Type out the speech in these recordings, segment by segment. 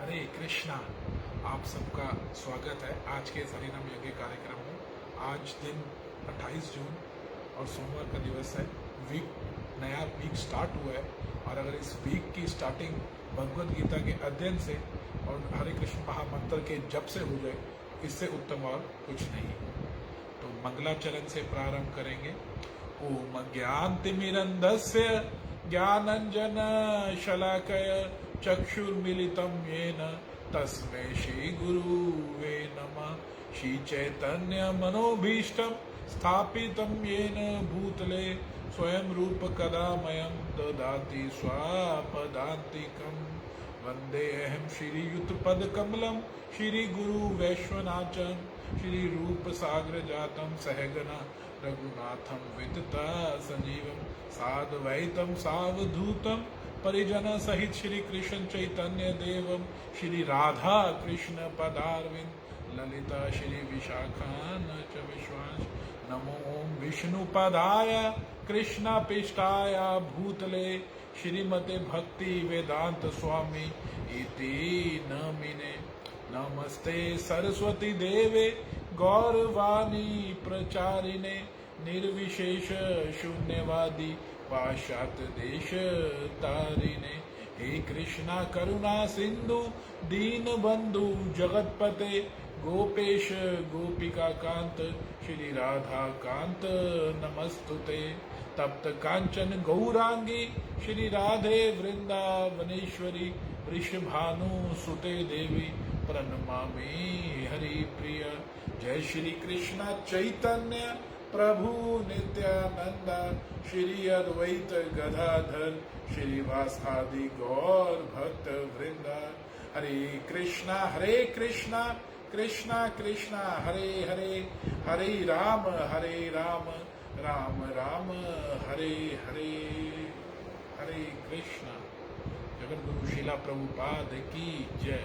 हरे कृष्णा। आप सबका स्वागत है आज के इस हरिनाम यज्ञ कार्यक्रम में। आज दिन 28 जून और सोमवार का दिवस है। नया वीक स्टार्ट हुआ है और अगर इस वीक की स्टार्टिंग भगवद गीता के अध्ययन से और हरे कृष्ण महामंत्र के जप से हो जाए, इससे उत्तम और कुछ नहीं। तो मंगलाचरण से प्रारंभ करेंगे। ओम ज्ञानतिमिरन्धस्य ज्ञानंजन शलाकय चक्षुर्मिलितं येन तस्मै श्री गुरुवे नमः। श्री चैतन्य मनोभीष्टं स्थापितं येन भूतले स्वयं रूप कदा मयं ददाति स्वापदान्तिकम्। वन्देऽहं श्रीयुतपदकमलं श्रीगुरुवैश्वनाथं श्रीरूपसागरजातं सहगना रघुनाथं वितता संजीवं साद्वैतं सावधूतं परिजन सहित श्री कृष्ण चैतन्य देवं श्री राधा कृष्ण पदारविंद ललिता श्री विशाखान च विश्वास। नमो ओम विष्णुपदाय कृष्णपिष्टाय भूतले श्रीमते भक्ति वेदांत स्वामी इति नमिने। नमस्ते सरस्वती देवे गौरवाणी प्रचारिणे निर्विशेष शून्यवादी पाश्चात्य देश तारिणे। हे कृष्णा करुणा सिंधु दीन बंधु जगतपते गोपेश गोपिका कांत श्री राधा कांत नमस्तुते। तप्त कांचन गौरांगी श्री राधे वृंदावनेश्वरी वृषभानु सुते देवी प्रणमामि हरि प्रिय। जय श्री कृष्ण चैतन्य प्रभु नित्यानंद श्री अद्वैत गदाधर श्रीवासादि गौर भक्त वृंद। हरे कृष्णा कृष्णा कृष्णा हरे हरे, हरे राम राम राम हरे हरे। हरे कृष्णा। जगत गुरु शिला प्रभुपाद की जय।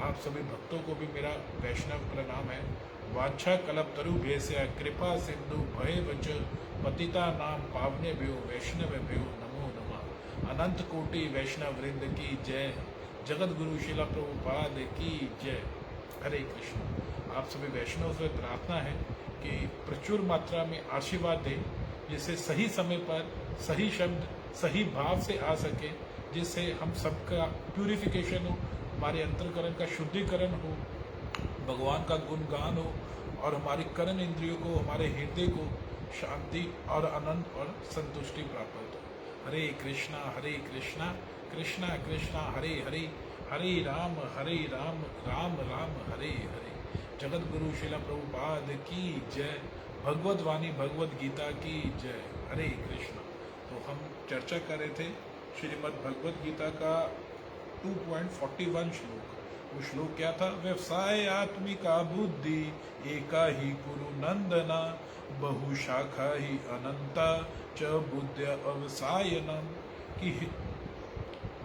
आप सभी भक्तों को भी मेरा वैष्णव प्रणाम है। वांछा कल्प तरु भेस्य कृपा सिंधु भय वच पतिता नाम पावने भ्यो वैष्णव भ्यो नमो नमः। अनंत कोटि वैष्णव वृंद की जय। जगत गुरु शिला प्रभुपाद की जय। हरे कृष्ण। आप सभी वैष्णव से प्रार्थना है कि प्रचुर मात्रा में आशीर्वाद दें, जिससे सही समय पर सही शब्द सही भाव से आ सके, जिससे हम सबका प्यूरिफिकेशन हो, हमारे अंतरकरण का शुद्धिकरण हो, भगवान का गुणगान हो और हमारी कर्म इंद्रियों को, हमारे हृदय को शांति और आनंद और संतुष्टि प्राप्त हो। हरे कृष्णा कृष्णा कृष्णा हरे हरे, हरे राम राम राम हरे हरे। जगत गुरु शिला प्रभुपाद की जय। भगवत वाणी भगवत गीता की जय। हरे कृष्ण। तो हम चर्चा कर रहे थे श्रीमद् भगवत गीता का 2.41 श्लोक। वो श्लोक क्या था? व्यवसाय आत्मिका बुद्धि एका ही कुरु नंदना बहुशाखा ही अनंता च बुद्ध अवसायनम। कि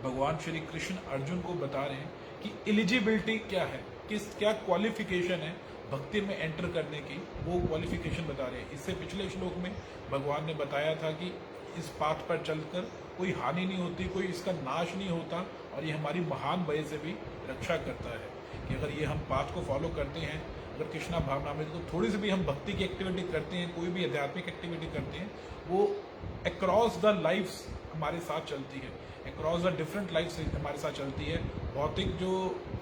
भगवान श्री कृष्ण अर्जुन को बता रहे हैं कि एलिजिबिलिटी क्या है, क्या क्वालिफिकेशन है भक्ति में एंटर करने की, वो क्वालिफिकेशन बता रहे हैं। इससे पिछले श्लोक में भगवान ने बताया था कि इस पाथ पर चलकर कोई हानि नहीं होती, कोई इसका नाश नहीं होता और ये हमारी महान भय से भी रक्षा करता है। कि अगर ये हम पाथ को फॉलो करते हैं, अगर कृष्णा भावनामृत को थोड़ी सी भी हम भक्ति की एक्टिविटी करते हैं, कोई भी आध्यात्मिक एक्टिविटी करते हैं, वो अक्रॉस द लाइफ्स हमारे साथ चलती है, अक्रॉस द डिफरेंट लाइफ्स हमारे साथ चलती है। भौतिक जो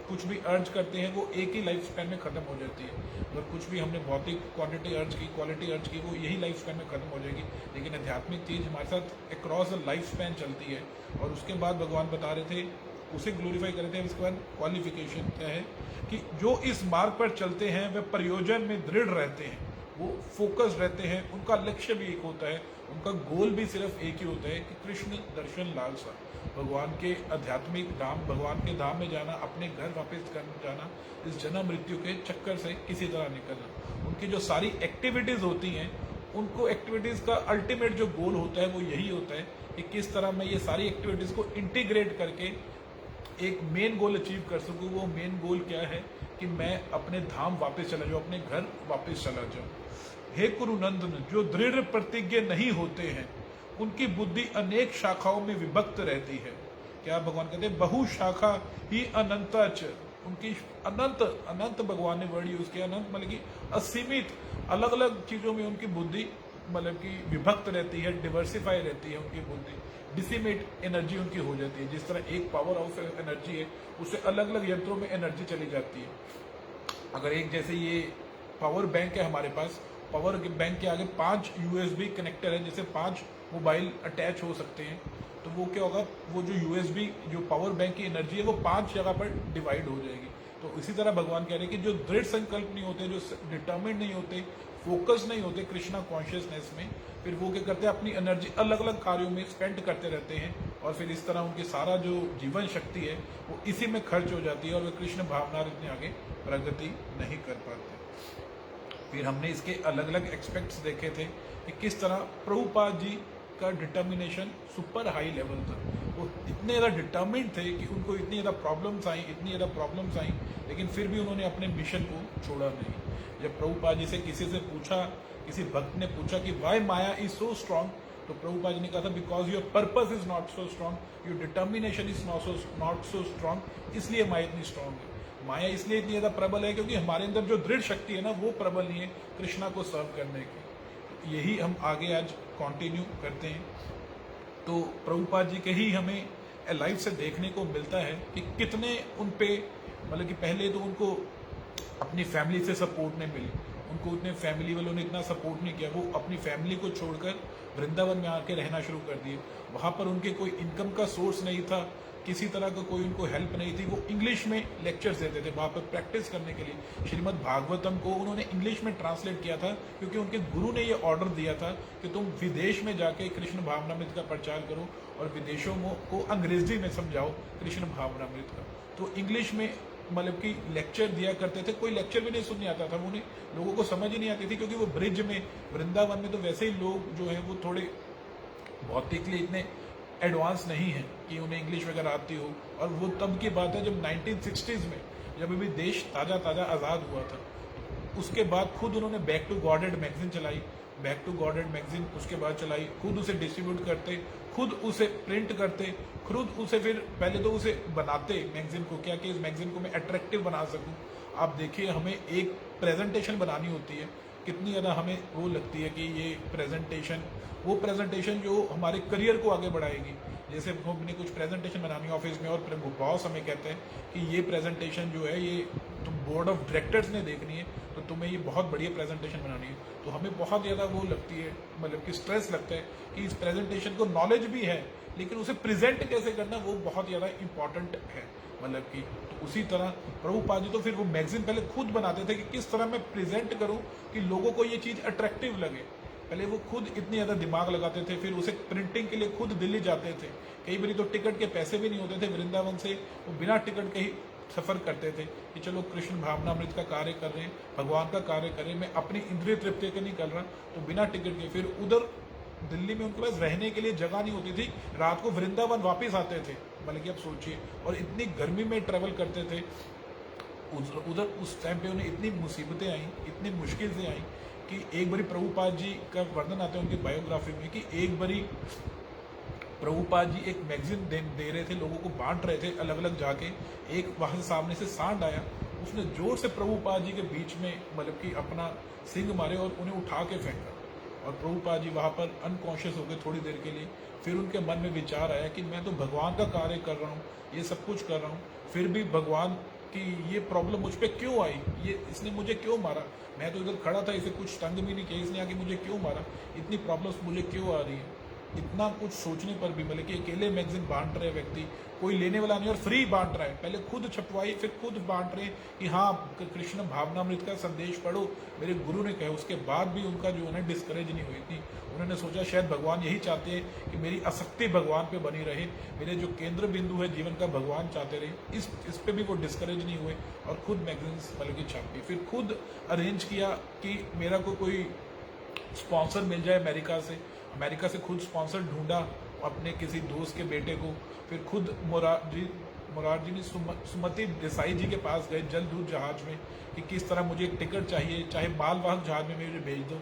कुछ भी अर्ज करते हैं वो एक ही लाइफ स्पैन में खत्म हो जाती है। अगर कुछ भी हमने भौतिक क्वांटिटी अर्ज की, क्वालिटी अर्ज की, वो यही लाइफ स्पैन में खत्म हो जाएगी। लेकिन आध्यात्मिक चीज हमारे साथ अक्रॉस द लाइफ स्पैन चलती है। और उसके बाद भगवान बता रहे थे, उसे ग्लोरीफाई कर रहे थे। इसके बाद क्वालिफिकेशन क्या है कि जो इस मार्ग पर चलते हैं वे प्रयोजन में दृढ़ रहते हैं, वो फोकस रहते हैं, उनका लक्ष्य भी एक होता है, उनका गोल भी सिर्फ एक ही होता है कि कृष्ण दर्शन लालसा, भगवान के आध्यात्मिक धाम, भगवान के धाम में जाना, अपने घर वापस कर जाना, इस जन्म मृत्यु के चक्कर से किसी तरह निकलना। उनकी जो सारी एक्टिविटीज होती हैं, उनको एक्टिविटीज का अल्टीमेट जो गोल होता है वो यही होता है कि किस तरह मैं ये सारी एक्टिविटीज को इंटीग्रेट करके एक मेन गोल अचीव कर सकूं। वो मेन गोल क्या है कि मैं अपने धाम वापस चला जाऊं, अपने घर वापस चला जाऊं। हे कुरुनंदन, जो दृढ़ प्रतिज्ञ नहीं होते हैं उनकी बुद्धि अनेक शाखाओं में विभक्त रहती है, क्या भगवान कहते हैं, बहुशाखा ही अनंत, उनकी अनंत, अनंत भगवान ने वर्ड यूज किया, अनंत मतलब कि असीमित, अलग अलग चीजों में उनकी बुद्धि मतलब कि विभक्त रहती है, डिवर्सिफाई रहती है उनकी बुद्धि, डिसिमेट एनर्जी उनकी हो जाती है। जिस तरह एक पावर हाउस एनर्जी है, उससे अलग अलग यंत्रों में एनर्जी चली जाती है। अगर एक जैसे ये पावर बैंक है हमारे पास, पावर बैंक के आगे 5 यूएसबी कनेक्टर है, जैसे 5 मोबाइल अटैच हो सकते हैं, तो वो क्या होगा, वो जो यूएसबी जो पावर बैंक की एनर्जी है वो 5 जगह पर डिवाइड हो जाएगी। तो इसी तरह भगवान कह रहे हैं कि जो दृढ़ संकल्प नहीं होते, जो डिटर्मिनेड नहीं होते, फोकस नहीं होते कृष्णा कॉन्शियसनेस में, फिर वो क्या करते हैं, अपनी एनर्जी अलग अलग कार्यों में स्पेंड करते रहते हैं, और फिर इस तरह उनकी सारा जो जीवन शक्ति है वो इसी में खर्च हो जाती है, और वे कृष्ण भावना इतने आगे प्रगति नहीं कर पाते। फिर हमने इसके अलग अलग एक्सपेक्ट्स देखे थे कि किस तरह प्रभुपाद जी का डिटर्मिनेशन सुपर हाई लेवल था। वो इतने ज़्यादा डिटर्मिन्ड थे कि उनको इतनी ज़्यादा प्रॉब्लम्स आई, लेकिन फिर भी उन्होंने अपने मिशन को छोड़ा नहीं। जब प्रभुपाद जी से किसी से पूछा, किसी भक्त ने पूछा कि why maya is so strong, तो प्रभुपाद जी ने कहा था, because your purpose is not so strong, your determination is not so strong, इसलिए माया इतनी स्ट्रांग है। माया इसलिए इतनी ज्यादा प्रबल है क्योंकि हमारे अंदर जो दृढ़ शक्ति है ना, वो प्रबल नहीं है कृष्णा को सर्व करने की। यही हम आगे आज कंटिन्यू करते हैं। तो प्रभुपाद जी के ही हमें लाइफ से देखने को मिलता है कि कितने उन पे, मतलब कि पहले तो उनको अपनी फैमिली से सपोर्ट नहीं मिली, उनको उतने फैमिली वालों ने इतना सपोर्ट नहीं किया, वो अपनी फैमिली को छोड़कर वृंदावन में आके रहना शुरू कर दिए। वहाँ पर उनके कोई इनकम का सोर्स नहीं था, किसी तरह का कोई उनको हेल्प नहीं थी। वो इंग्लिश में लेक्चर्स देते थे वहाँ पर प्रैक्टिस करने के लिए। श्रीमद् भागवतम को उन्होंने इंग्लिश में ट्रांसलेट किया था, क्योंकि उनके गुरु ने ये ऑर्डर दिया था कि तुम विदेश में जाके कृष्ण भावनामृत का प्रचार करो और विदेशों को अंग्रेजी में समझाओ कृष्ण भावनामृत का। तो इंग्लिश में मतलब कि लेक्चर दिया करते थे, कोई लेक्चर भी नहीं सुनने आता था, उन्हें लोगों को समझ ही नहीं आती थी, क्योंकि वो ब्रिज में, वृंदावन में तो वैसे ही लोग जो है वो थोड़े भौतिकली इतने एडवांस नहीं है कि उन्हें इंग्लिश वगैरह आती हो। और वो तब की बात है जब 1960s में, जब अभी देश ताज़ा ताज़ा आज़ाद हुआ था। उसके बाद खुद उन्होंने बैक टू गॉडेड मैगजीन चलाई, बैक टू गॉडेड मैगजीन उसके बाद चलाई, खुद उसे डिस्ट्रीब्यूट करते, खुद उसे प्रिंट करते, खुद उसे फिर पहले तो उसे बनाते मैगजीन को, क्या कि इस मैगजीन को मैं अट्रैक्टिव बना सकूं। आप देखिए, हमें एक प्रेजेंटेशन बनानी होती है, कितनी ज़्यादा हमें वो लगती है कि ये प्रेजेंटेशन, वो प्रेजेंटेशन जो हमारे करियर को आगे बढ़ाएगी। जैसे हमने कुछ प्रेजेंटेशन बनानी है ऑफिस में, और बॉस हमें कहते हैं कि ये प्रेजेंटेशन जो है ये तुम बोर्ड ऑफ डायरेक्टर्स ने देखनी है, तो तुम्हें ये बहुत बढ़िया प्रेजेंटेशन बनानी है। तो हमें बहुत ज़्यादा वो लगती है, मतलब कि स्ट्रेस लगता है कि इस प्रेजेंटेशन को नॉलेज भी है, लेकिन उसे प्रेजेंट कैसे करना वो बहुत ज़्यादा इंपॉर्टेंट है। मतलब कि तो उसी तरह प्रभुपाद जी तो फिर वो मैगजीन पहले खुद बनाते थे कि किस तरह मैं प्रेजेंट करूं कि लोगों को ये चीज़ अट्रैक्टिव लगे। पहले वो खुद इतनी ज़्यादा दिमाग लगाते थे, फिर उसे प्रिंटिंग के लिए खुद दिल्ली जाते थे। कई बार तो टिकट के पैसे भी नहीं होते थे, वृंदावन से वो बिना टिकट के ही सफ़र करते थे कि चलो कृष्ण भावनामृत का कार्य कर रहे हैं, भगवान का कार्य कर रहे हैं, मैं अपनी इंद्रिय तृप्ति के नहीं कर रहा, तो बिना टिकट के फिर उधर दिल्ली में उनके पास रहने के लिए जगह नहीं होती थी, रात को वृंदावन वापस आते थे। मतलब कि आप सोचिए, और इतनी गर्मी में ट्रेवल करते थे उधर। उस टाइम पे उन्हें इतनी मुसीबतें आई, इतनी मुश्किल से आई कि एक बारी प्रभुपाद जी का वर्णन आता है उनकी बायोग्राफी में कि एक बारी प्रभुपाद जी एक मैगजीन दे रहे थे, लोगों को बांट रहे थे अलग अलग जाके। एक वहां से सामने से सांड आया, उसने जोर से प्रभुपाद जी के बीच में मतलब कि अपना सिंग मारे और उन्हें उठा के फेंका, और प्रभुपाद जी वहाँ पर अनकॉन्शियस हो गए थोड़ी देर के लिए। फिर उनके मन में विचार आया कि मैं तो भगवान का कार्य कर रहा हूँ, ये सब कुछ कर रहा हूँ, फिर भी भगवान की ये प्रॉब्लम मुझ पर क्यों आई, ये इसने मुझे क्यों मारा, मैं तो इधर खड़ा था, इसे कुछ तंग भी नहीं किया, इसने आके मुझे क्यों मारा, इतनी प्रॉब्लम्स मुझे क्यों आ रही है। इतना कुछ सोचने पर भी, मतलब कि अकेले मैगजीन बांट रहे व्यक्ति, कोई लेने वाला नहीं और फ्री बांट रहा है, पहले खुद छपवाई फिर खुद बांट रहे कि हाँ कृष्ण भावनामृत का संदेश पढ़ो, मेरे गुरु ने कहा। उसके बाद भी उनका जो है ना डिस्करेज नहीं हुई थी। उन्होंने सोचा शायद भगवान यही चाहते हैं कि मेरी आसक्ति भगवान पे बनी रहे, मेरे जो केंद्र बिंदु है जीवन का भगवान चाहते रहे। इस पे भी वो डिस्करेज नहीं हुए और खुद मैगजीन मतलब कि छापी। फिर खुद अरेंज किया कि मेरा को कोई स्पॉन्सर मिल जाए अमेरिका से खुद स्पॉन्सर ढूंढा अपने किसी दोस्त के बेटे को। फिर खुद मोरारजी ने सुमति देसाई जी के पास गए जलदूत जहाज में कि किस तरह मुझे एक टिकट चाहिए, चाहे मालवाहक जहाज में मुझे भेज दो।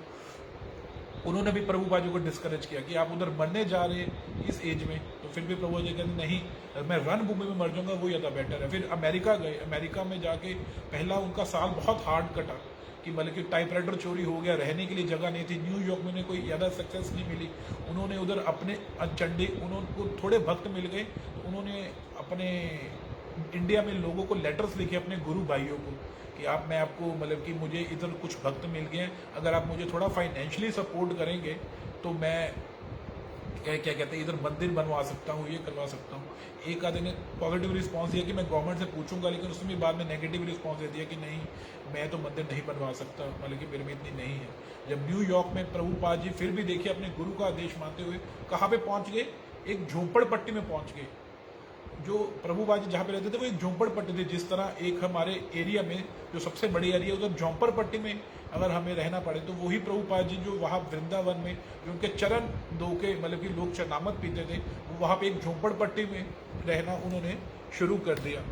उन्होंने भी प्रभुपाद जी को डिस्करेज किया कि आप उधर मरने जा रहे हैं इस एज में, तो फिर भी प्रभु जी कहते नहीं, मैं रणभूमि में मर जाऊंगा, वो ज़्यादा बेटर है। फिर अमेरिका गए, अमेरिका में जाके पहला उनका साल बहुत हार्ड कटा कि मतलब कि टाइपराइटर चोरी हो गया, रहने के लिए जगह नहीं थी, न्यूयॉर्क में उन्हें कोई ज़्यादा सक्सेस नहीं मिली। उन्होंने उधर अपने चंडी, उनको थोड़े भक्त मिल गए, तो उन्होंने अपने इंडिया में लोगों को लेटर्स लिखे अपने गुरु भाइयों को कि आप, मैं आपको मतलब कि मुझे इधर कुछ भक्त मिल गए हैं, अगर आप मुझे थोड़ा फाइनेंशियली सपोर्ट करेंगे तो मैं क्या कहते हैं इधर मंदिर बनवा सकता हूँ, ये करवा सकता हूँ। एक आधे ने पॉजिटिव रिस्पॉन्स दिया कि मैं गवर्नमेंट से पूछूंगा, लेकिन उसमें बाद में नेगेटिव रिस्पॉन्स दे दिया कि नहीं, मैं तो मंदिर नहीं बनवा सकता, मतलब कि मेरे में इतनी नहीं है। जब न्यूयॉर्क में प्रभुपाद जी फिर भी देखिए अपने गुरु का आदेश मानते हुए कहाँ पे पहुँच गए, एक झोपड़पट्टी में पहुँच गए। जो प्रभुपाद जी जहाँ पे रहते थे वो एक झोंपड़पट्टी थी। जिस तरह एक हमारे एरिया में जो सबसे बड़ी एरिया उधर झोंपड़पट्टी में अगर हमें रहना पड़े, तो वही प्रभुपाद जी जो वहाँ वृंदावन में जो उनके चरण दो के मतलब कि लोग चरनामत पीते थे, वो वहाँ पे एक झोंपड़पट्टी में रहना उन्होंने शुरू कर दिया।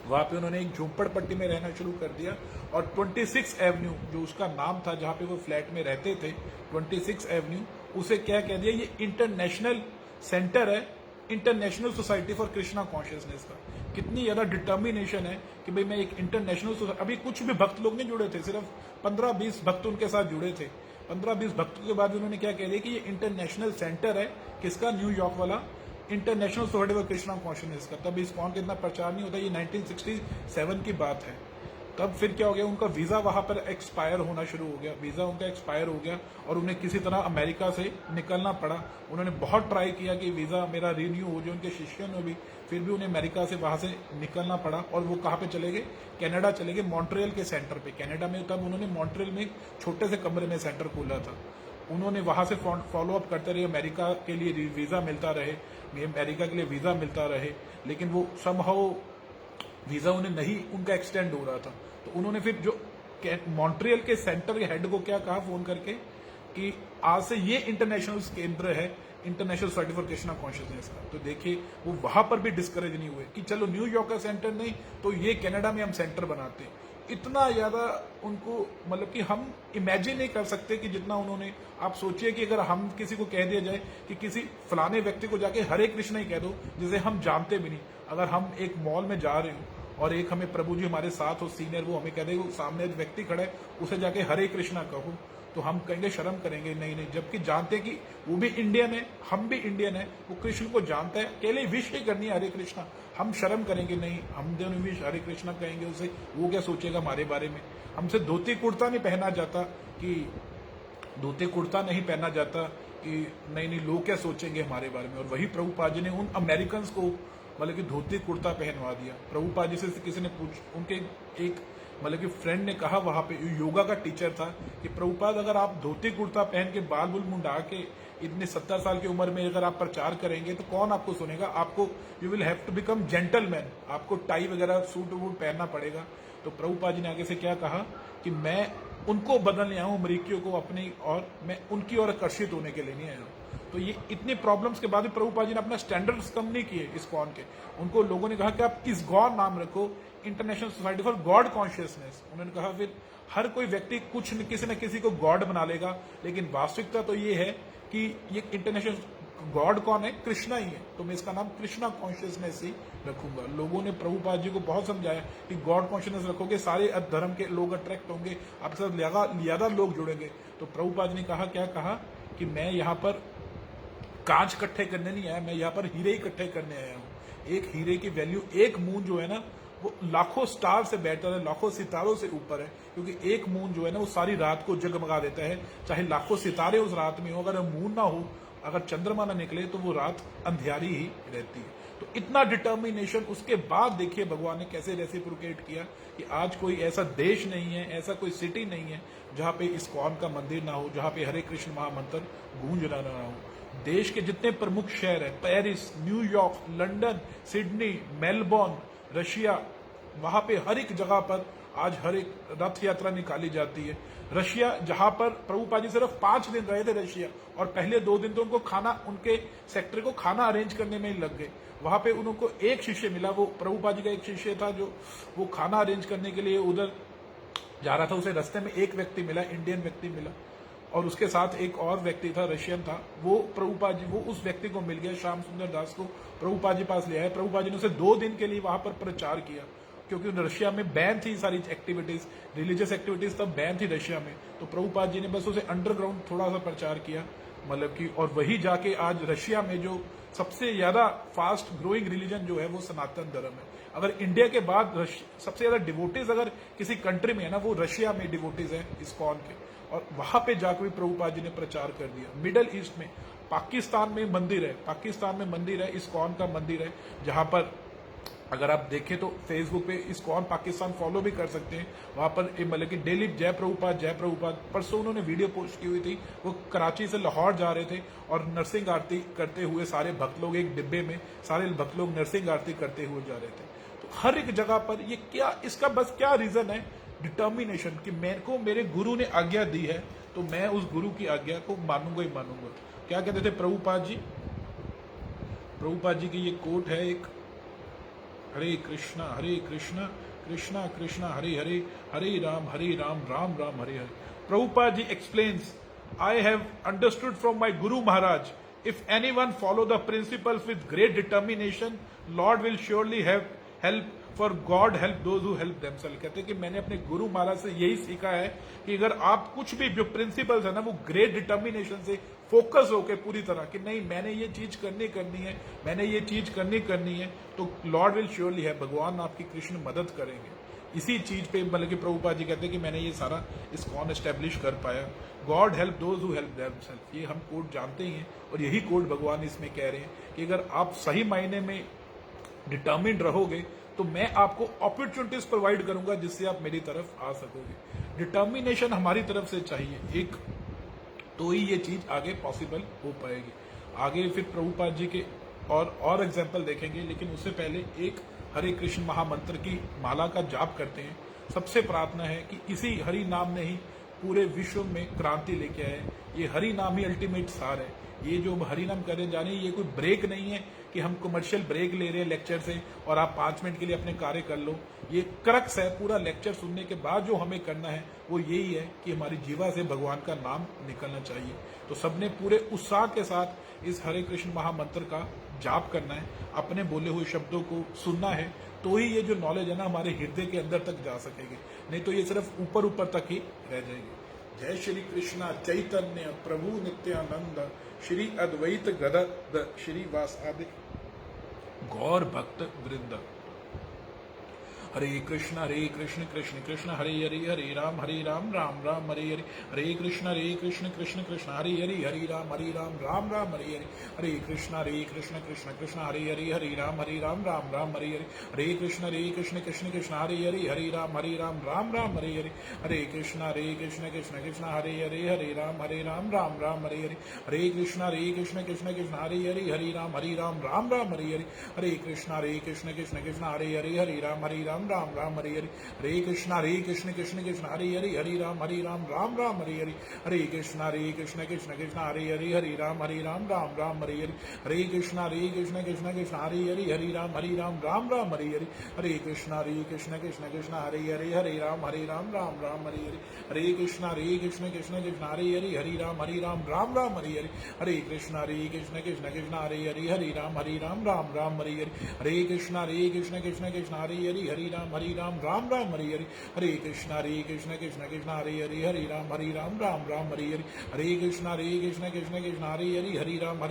वहाँ पे उन्होंने एक झोंपड़पट्टी में रहना शुरू कर दिया। और 26 एवेन्यू जो उसका नाम था जहाँ पे वो फ्लैट में रहते थे, 26 एवेन्यू, उसे क्या कह दिया, ये इंटरनेशनल सेंटर है, international society for Krishna consciousness का। कितनी ज्यादा डिटर्मिनेशन है कि भाई मैं एक इंटरनेशनल, अभी कुछ भी भक्त लोग नहीं जुड़े थे, सिर्फ 15-20 भक्त उनके साथ जुड़े थे। 15-20 भक्तों के बाद उन्होंने क्या कह दिया कि ये इंटरनेशनल सेंटर है, किसका, न्यूयॉर्क वाला international society for Krishna consciousness का। तब इस्कॉन का इतना प्रचार नहीं होता, ये 1967 की बात है। तब फिर क्या हो गया, उनका वीजा वहां पर एक्सपायर होना शुरू हो गया, वीजा उनका एक्सपायर हो गया और उन्हें किसी तरह अमेरिका से निकलना पड़ा। उन्होंने बहुत ट्राई किया कि वीजा मेरा रिन्यू हो जाए, उनके शिष्यों ने भी, फिर भी उन्हें अमेरिका से वहां से निकलना पड़ा। और वो कहाँ पे चले गए, कनाडा चले गए, मॉन्ट्रियल के सेंटर पे। कनाडा में तब उन्होंने मॉन्ट्रियल में एक छोटे से कमरे में सेंटर खोला था। उन्होंने वहां से फॉलो अप करते रहे, अमेरिका के लिए वीजा मिलता रहे, अमेरिका के लिए वीजा मिलता रहे, लेकिन वो समहाउ वीजा उन्हें नहीं उनका एक्सटेंड हो रहा था। तो उन्होंने फिर जो मॉन्ट्रियल के सेंटर के हेड को क्या कहा फोन करके कि आज से ये इंटरनेशनल केंद्र है, international society for Krishna consciousness का। तो देखिए वो वहां पर भी डिस्करेज नहीं हुए कि चलो न्यूयॉर्क का सेंटर नहीं तो ये कनाडा में हम सेंटर बनाते हैं। इतना ज्यादा उनको मतलब कि हम इमेजिन नहीं कर सकते कि जितना उन्होंने, आप सोचिए कि अगर हम किसी को कह दिया जाए कि किसी फलाने व्यक्ति को जाके हरे कृष्णा ही कह दो जिसे हम जानते भी नहीं, अगर हम एक मॉल में जा रहे हो और एक हमें प्रभु जी हमारे साथ हो सीनियर, वो हमें कह दे सामने एक व्यक्ति खड़ा है उसे जाके हरे कृष्णा कहो, तो हम कहेंगे, शर्म करेंगे, नहीं नहीं। जबकि जानते हैं कि वो भी इंडियन है, हम भी इंडियन है, वो कृष्ण को जानता है, अकेले विश ही करनी है हरे कृष्णा, हम शर्म करेंगे, नहीं हम दोनों विश हरे कृष्णा कहेंगे उसे, वो क्या सोचेगा हमारे बारे में। हमसे धोती कुर्ता नहीं पहना जाता कि धोती कुर्ता नहीं पहना जाता कि नहीं नहीं लोग क्या सोचेंगे हमारे बारे में। और वही प्रभुपाद जी ने उन अमेरिकन को मतलब कि धोती कुर्ता पहनवा दिया। प्रभुपाद जी से किसी ने उनके एक मतलब कि फ्रेंड ने कहा, वहां पे योगा का टीचर था, कि प्रभुपाद अगर आप धोती कुर्ता पहन के बाल बुल मुंडा के इतने 70 साल की उम्र में अगर आप प्रचार करेंगे तो कौन आपको सुनेगा, आपको you will have to become gentleman, आपको टाई वगैरह सूट वूट पहनना पड़ेगा। तो प्रभुपाद जी ने आगे से क्या कहा कि मैं उनको बदलने आया हूं, अमरीकियों को अपनी, और मैं उनकी ओर आकर्षित होने के लिए नहीं आया हूं। तो ये इतनी प्रॉब्लम्स के बाद भी प्रभुपाद जी ने अपना स्टैंडर्ड्स कम नहीं किए इस्कॉन के। उनको लोगों ने कहा कि आप इस्कॉन नाम रखो, international society for God consciousness. उन्होंने कहा फिर हर कोई व्यक्ति कुछ किसी न किसी को गॉड बना लेगा, लेकिन वास्तविकता तो ये है कि ये इंटरनेशनल गॉड कौन है, कृष्णा ही है, तो मैं इसका नाम कृष्णा कॉन्शियसनेस ही रखूंगा। लोगों ने प्रभुपाद जी को बहुत समझाया कि गॉड कॉन्शियसनेस रखोगे सारे धर्म के लोग अट्रैक्ट होंगे, आपके साथ ज्यादा लोग जुड़ेंगे। तो प्रभुपाद जी ने कहा, क्या कहा कि मैं यहाँ पर कांच इकट्ठे करने नहीं आया, मैं यहाँ पर हीरे इकट्ठे करने आया हूँ। एक हीरे की वैल्यू, एक मून जो है ना वो लाखों स्टार से बेहतर है, लाखों सितारों से ऊपर है, क्योंकि एक मून जो है ना वो सारी रात को जगमगा देता है। चाहे लाखों सितारे उस रात में हो, अगर मून ना हो, अगर चंद्रमा ना निकले तो वो रात अंधियारी ही रहती है। तो इतना डिटर्मिनेशन, उसके बाद देखिए भगवान ने कैसे रेसिप्रोकेट किया कि आज कोई ऐसा देश नहीं है, ऐसा कोई सिटी नहीं है जहां पे इस्कॉन का मंदिर ना हो, जहां पे हरे कृष्ण महामंत्र गूंज रहा ना हो। देश के जितने प्रमुख शहर है, Paris, New York, London, Sydney, Melbourne, Russia, वहां पे हर एक जगह पर आज हर एक रथ यात्रा निकाली जाती है। रशिया, जहां पर प्रभुपाद जी सिर्फ 5 दिन रहे थे रशिया, और पहले 2 दिन तो उनको खाना, उनके सेक्टर को खाना अरेंज करने में ही लग गए। वहां पे उनको एक शिष्य मिला, वो प्रभुपाद जी का एक शिष्य था जो वो खाना अरेंज करने के लिए उधर जा रहा था, उसे रास्ते में एक व्यक्ति मिला, इंडियन व्यक्ति मिला, और उसके साथ एक और व्यक्ति था, रशियन था, वो प्रभुपाद जी, वो उस व्यक्ति को मिल गया, श्याम सुंदर दास को प्रभुपाद जी पास ले आए। प्रभुपाद जी ने उसे 2 दिन के लिए वहां पर प्रचार किया, क्योंकि रशिया में बैन थी सारी एक्टिविटीज, रिलीजियस एक्टिविटीज तब बैन थी रशिया में। तो प्रभुपाद जी ने बस उसे अंडरग्राउंड थोड़ा सा प्रचार किया, मतलब कि, और वही जाके आज रशिया में जो सबसे ज्यादा फास्ट ग्रोइंग रिलीजन जो है वो सनातन धर्म है। अगर इंडिया के बाद सबसे ज्यादा डिवोटीज अगर किसी कंट्री में है ना, वो रशिया में डिवोटीज है इस्कॉन के, और वहां पे जाकर भी प्रभुपाद जी ने प्रचार कर दिया। मिडल ईस्ट में, पाकिस्तान में मंदिर है, पाकिस्तान में मंदिर है, इस्कॉन का मंदिर है, जहां पर अगर आप देखें तो फेसबुक पे इस्कॉन पाकिस्तान फॉलो भी कर सकते हैं। वहां पर मतलब कि डेली जय प्रभुपाद, परसों उन्होंने वीडियो पोस्ट की हुई थी, वो कराची से लाहौर जा रहे थे और नरसिंह आरती करते हुए सारे भक्त लोग एक डिब्बे में, सारे भक्त लोग नरसिंह आरती करते हुए जा रहे थे। तो हर एक जगह पर ये क्या, इसका बस क्या रीजन है, डिटर्मिनेशन, कि मेरे को मेरे गुरु ने आज्ञा दी है तो मैं उस गुरु की आज्ञा को मानूंगा ही मानूंगा। क्या कहते थे प्रभुपाद जी, प्रभुपाद जी की ये कोट है एक, हरे कृष्णा कृष्णा कृष्णा हरे हरे, हरे Ram Ram Ram Hare Hare. Prabhupada ji explains, I have understood from my Guru Maharaj, if anyone follow the principles with great determination, Lord will surely have help, for God help those who help themselves। कहते हैं कि मैंने अपने गुरु महाराज से यही सीखा है कि अगर आप कुछ भी जो प्रिंसिपल्स है ना, वो ग्रेट डिटर्मिनेशन से फोकस होकर पूरी तरह कि नहीं मैंने ये चीज करनी है, मैंने ये चीज करनी है, तो लॉर्ड विल श्योरली है, भगवान आपकी कृष्ण मदद करेंगे। इसी चीज पे मतलब कि प्रभुपाद जी कहते हैं कि मैंने ये सारा इस्कॉन एस्टेब्लिश कर पाया। God help those who help themselves, ये हम कोड जानते ही हैं, और यही कोड भगवान इसमें कह रहे हैं कि अगर आप सही मायने में डिटर्मिन्ड रहोगे तो मैं आपको अपॉर्चुनिटीज प्रोवाइड करूंगा जिससे आप मेरी तरफ आ सकोगे। डिटर्मिनेशन हमारी तरफ से चाहिए एक, तो ही ये चीज आगे पॉसिबल हो पाएगी। आगे फिर प्रभुपाद जी के और एग्जाम्पल देखेंगे, लेकिन उससे पहले एक हरे कृष्ण महामंत्र की माला का जाप करते हैं। सबसे प्रार्थना है कि इसी हरि नाम ने ही पूरे विश्व में क्रांति लेके आए। ये हरि नाम ही अल्टीमेट सार है। ये जो हरि नाम करने जाने, ये कोई ब्रेक नहीं है कि हम कमर्शियल ब्रेक ले रहे हैं लेक्चर से और आप 5 मिनट के लिए अपने कार्य कर लो। ये क्रक्स है, पूरा लेक्चर सुनने के बाद जो हमें करना है वो यही है कि हमारी जीवा से भगवान का नाम निकलना चाहिए। तो सबने पूरे उत्साह के साथ इस हरे कृष्ण महामंत्र का जाप करना है, अपने बोले हुए शब्दों को सुनना है, तो ही ये जो नॉलेज है ना हमारे हृदय के अंदर तक जा सकेगी, नहीं तो ये सिर्फ ऊपर ऊपर तक ही रह जाएगी। जय श्री कृष्णा चैतन्य प्रभु नित्यानंद, श्री अद्वैत गदाधर श्रीवासादि गौर भक्त वृंद। हरे कृष्ण कृष्ण कृष्ण हरे हरे, हरे राम राम राम हरे हरे, हरे कृष्ण कृष्ण कृष्ण हरे हरे, हरे राम राम राम हरे हरे, हरे कृष्ण कृष्ण कृष्ण हरे हरे, हरे राम राम राम हरे हरे, हरे कृष्ण कृष्ण कृष्ण हरे हरे, हरे राम राम राम हरे हरे, हरे कृष्ण कृष्ण कृष्ण हरे हरे, हरे राम राम राम हरे हरे, हरे कृष्ण कृष्ण कृष्ण हरे हरे, हरे राम राम हरे हरे, हरे कृष्ण कृष्ण कृष्ण हरे हरे, हरे राम राम हरे हरे, हरे कृष्ण कृष्ण कृष्ण हरे हरे, हरे राम राम हरे हरे, हरे कृष्ण कृष्ण कृष्ण हरे हरे, हरे राम राम हरे हरे, हरे कृष्ण कृष्ण कृष्ण हरे हरे, हरे राम राम हरे हरे, हरे कृष्ण कृष्ण कृष्ण कृष्ण हरे हरे, हरे राम राम हरे हरे, हरे कृष्ण कृष्ण कृष्ण कृष्ण हरे हरे, हरे राम राम हरे हरे, हरे कृष्ण कृष्ण कृष्ण कृष्ण हरे हरे, हरे राम राम हरे हरे, हरे कृष्ण कृष्ण कृष्ण कृष्ण हरे हरे, हरे राम राम हरे हरे, हरे कृष्ण कृष्ण कृष्ण हरे हरे, हरे राम राम हरे हरे, हरे कृष्ण कृष्ण कृष्ण हरे हरे, हरे राम राम हरे हरे, हरे कृष्ण कृष्ण कृष्ण कृष्ण हरे हरे, हरे राम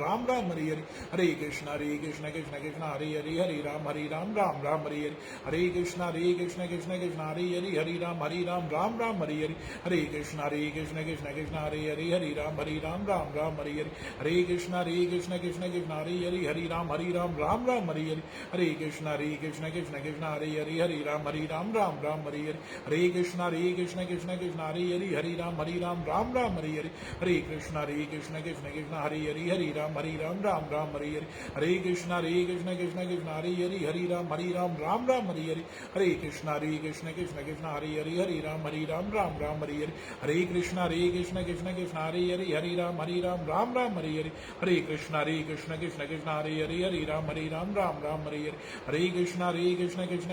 राम हरे हरे, हरे कृष्ण कृष्ण कृष्ण कृष्ण हरे हरे, हरे राम राम हरे हरे, हरे कृष्ण कृष्ण कृष्ण कृष्ण हरे हरे, हरे राम राम हरे हरे, हरे कृष्ण कृष्ण कृष्ण कृष्ण हरे हरे, हरे राम राम हरे हरे, हरे कृष्ण कृष्ण कृष्ण कृष्ण हरे हरे, हरे राम राम हरे हरे, हरे कृष्ण कृष्ण कृष्ण कृष्ण हरे हरे, हरे राम राम हरे हरे, हरे कृष्ण कृष्ण कृष्ण कृष्ण हरे हरे, हरे राम राम हरे हरे, हरे कृष्ण कृष्ण कृष्ण कृष्ण हरे हरे, हरे राम राम हरे हरे, हरे कृष्ण कृष्ण कृष्ण कृष्ण हरे हरे, हरे राम राम हरे हरे, हरे कृष्ण कृष्ण कृष्ण कृष्ण हरे हरे, हरे राम राम हरे हरे, हरे कृष्ण कृष्ण कृष्ण कृष्ण हरे हरे, हरे राम राम हरे हरे, हरे कृष्ण कृष्ण कृष्ण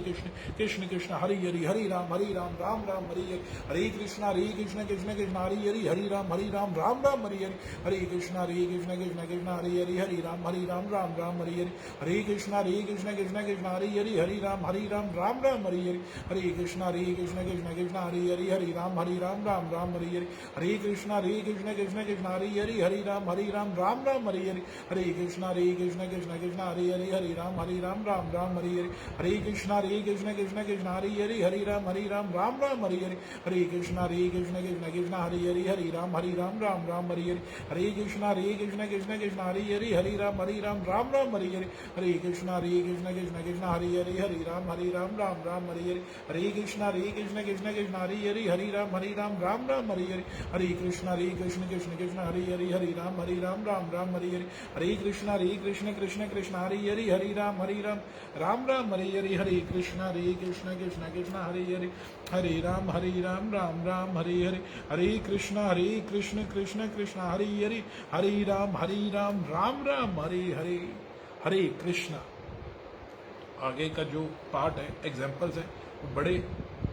कृष्ण कृष्ण कृष्ण हरि हरि हरि राम राम राम हरि हरि हरे कृष्ण कृष्ण कृष्ण हरि हरि राम राम राम हरि हरि हरे कृष्ण कृष्ण कृष्ण हरि हरि राम राम हरि हरि हरे कृष्ण कृष्ण कृष्ण हरि राम राम राम हरि हरि हरे कृष्ण कृष्ण कृष्ण हरि राम राम हरि हरि हरे कृष्ण कृष्ण कृष्ण हरि राम राम हरि हरि हरे कृष्ण कृष्ण कृष्ण हरि राम राम हरि हरि हरे कृष्ण कृष्ण कृष्ण हरि राम राम हरि हरि हरे कृष्ण कृष्ण कृष्ण हरि राम राम हरि हरि हरे कृष्ण कृष्ण कृष्ण हरि राम राम हरि हरि हरे कृष्ण कृष्ण कृष्ण हरि राम राम हरि हरि हरे कृष्ण कृष्ण कृष्ण हरि राम राम हरि हरि हरे कृष्ण कृष्ण कृष्ण हरि राम राम हरि हरि हरे कृष्ण कृष्ण कृष्ण हरि राम राम हरि हरि हरे कृष्ण कृष्ण कृष्ण हरि राम राम हरि हरि हरे कृष्ण कृष्ण कृष्ण हरि राम राम राम हरि हरि हरे कृष्ण। आगे का जो पार्ट है, एग्जाम्पल्स हैं, वो बड़े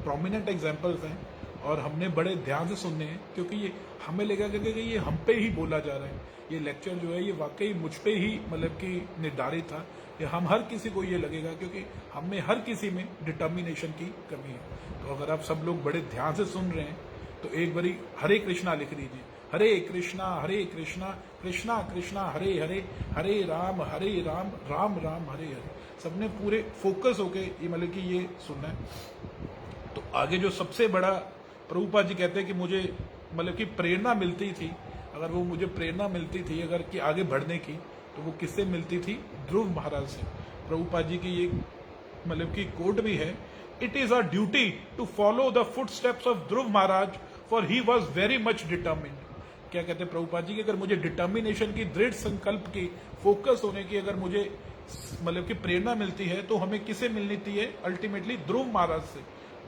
प्रोमिनेंट एग्जाम्पल्स हैं और हमने बड़े ध्यान से सुनने हैं, क्योंकि ये हमें लगा कि ये हम पे ही बोला जा रहा है। ये लेक्चर जो है ये वाकई मुझ पे ही मतलब कि निर्धारित था। ये हम हर किसी को ये लगेगा, क्योंकि हम में हर किसी में डिटर्मिनेशन की कमी है। तो अगर आप सब लोग बड़े ध्यान से सुन रहे हैं तो एक बारी हरे कृष्णा लिख लीजिए। हरे कृष्णा कृष्णा कृष्णा हरे हरे हरे राम राम राम हरे हरे। सबने पूरे फोकस होके ये मतलब कि ये सुनना है। तो आगे जो सबसे बड़ा प्रभुपाद जी कहते हैं कि मुझे मतलब कि प्रेरणा मिलती थी, अगर वो मुझे प्रेरणा मिलती थी अगर कि आगे बढ़ने की, तो वो किससे मिलती थी? ध्रुव महाराज से। प्रभुपाद जी की ये मतलब कि कोट भी है, it is our duty to follow the foot steps of Dhruva Maharaj for he was very much determined. क्या कहते हैं प्रभुपाद जी कि अगर मुझे डिटर्मिनेशन की, दृढ़ संकल्प की, फोकस होने की अगर मुझे मतलब कि प्रेरणा मिलती है तो हमें किसे मिलती है? अल्टीमेटली ध्रुव महाराज से।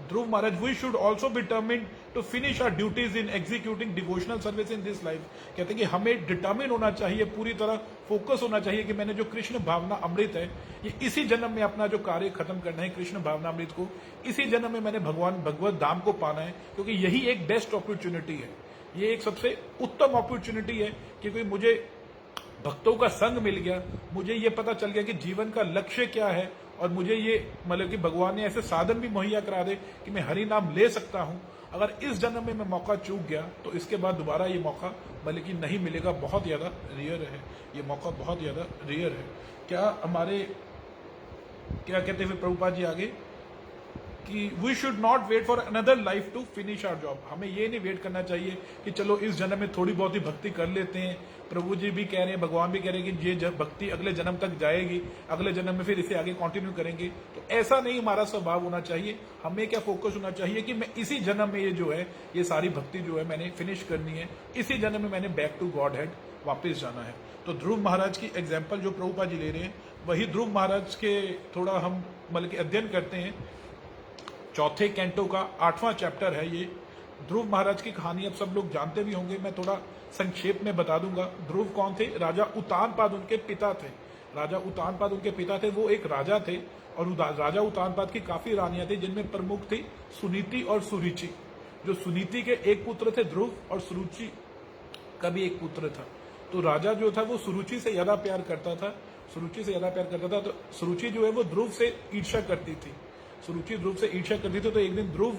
Dhruv Maharaj, we should also be determined to finish our duties in executing devotional service in this life. कहते हैं कि हमें डिटर्मिन होना चाहिए, पूरी तरह फोकस होना चाहिए कि मैंने जो कृष्ण भावना अमृत है ये इसी जन्म में अपना जो कार्य खत्म करना है, कृष्ण भावना अमृत को इसी जन्म में मैंने भगवत धाम को पाना है, क्योंकि यही एक बेस्ट अपॉर्चुनिटी है। ये एक सबसे उत्तम अपॉर्चुनिटी है, क्योंकि मुझे भक्तों का संग मिल गया, मुझे ये पता चल गया कि जीवन का लक्ष्य क्या है, और मुझे ये मतलब कि भगवान ने ऐसे साधन भी मुहैया करा दे कि मैं हरि नाम ले सकता हूं। अगर इस जन्म में मैं मौका चूक गया तो इसके बाद दोबारा ये मौका मतलब कि नहीं मिलेगा, बहुत ज्यादा रेयर है ये मौका, बहुत ज्यादा रेयर है। क्या हमारे क्या कहते हैं प्रभुपाद जी आगे कि we should not wait for another life to finish our job. हमें ये नहीं वेट करना चाहिए कि चलो इस जन्म में थोड़ी बहुत ही भक्ति कर लेते हैं। प्रभु जी भी कह रहे हैं, भगवान भी कह रहे हैं कि ये भक्ति अगले जन्म तक जाएगी, अगले जन्म में फिर इसे आगे कंटिन्यू करेंगे। तो ऐसा नहीं हमारा स्वभाव होना चाहिए। हमें क्या फोकस होना चाहिए कि मैं इसी जन्म में ये जो है ये सारी भक्ति जो है मैंने फिनिश करनी है, इसी जन्म में मैंने बैक टू गॉड हेड वापिस जाना है। तो ध्रुव महाराज की एग्जाम्पल जो प्रभुपाद जी ले रहे हैं वही ध्रुव महाराज के थोड़ा हम मतलब कि अध्ययन करते हैं। चौथे कैंटो का 8वां चैप्टर है ये। ध्रुव महाराज की कहानी अब सब लोग जानते भी होंगे, मैं थोड़ा संक्षेप में बता दूंगा। ध्रुव कौन थे? राजा उतानपाद उनके पिता थे। राजा उतानपाद उनके पिता थे, वो एक राजा थे और राजा उतानपाद की काफी रानियां थी, जिनमें प्रमुख थी सुनीति और सुरुचि। जो सुनीति के एक पुत्र थे ध्रुव, और सुरुचि का भी एक पुत्र था। तो राजा जो था वो सुरुचि से ज्यादा प्यार करता था, तो सुरुचि जो है वो ध्रुव से ईर्ष्या करती थी। सुरुचि ध्रुव से ईर्ष्या करती थी। तो एक दिन ध्रुव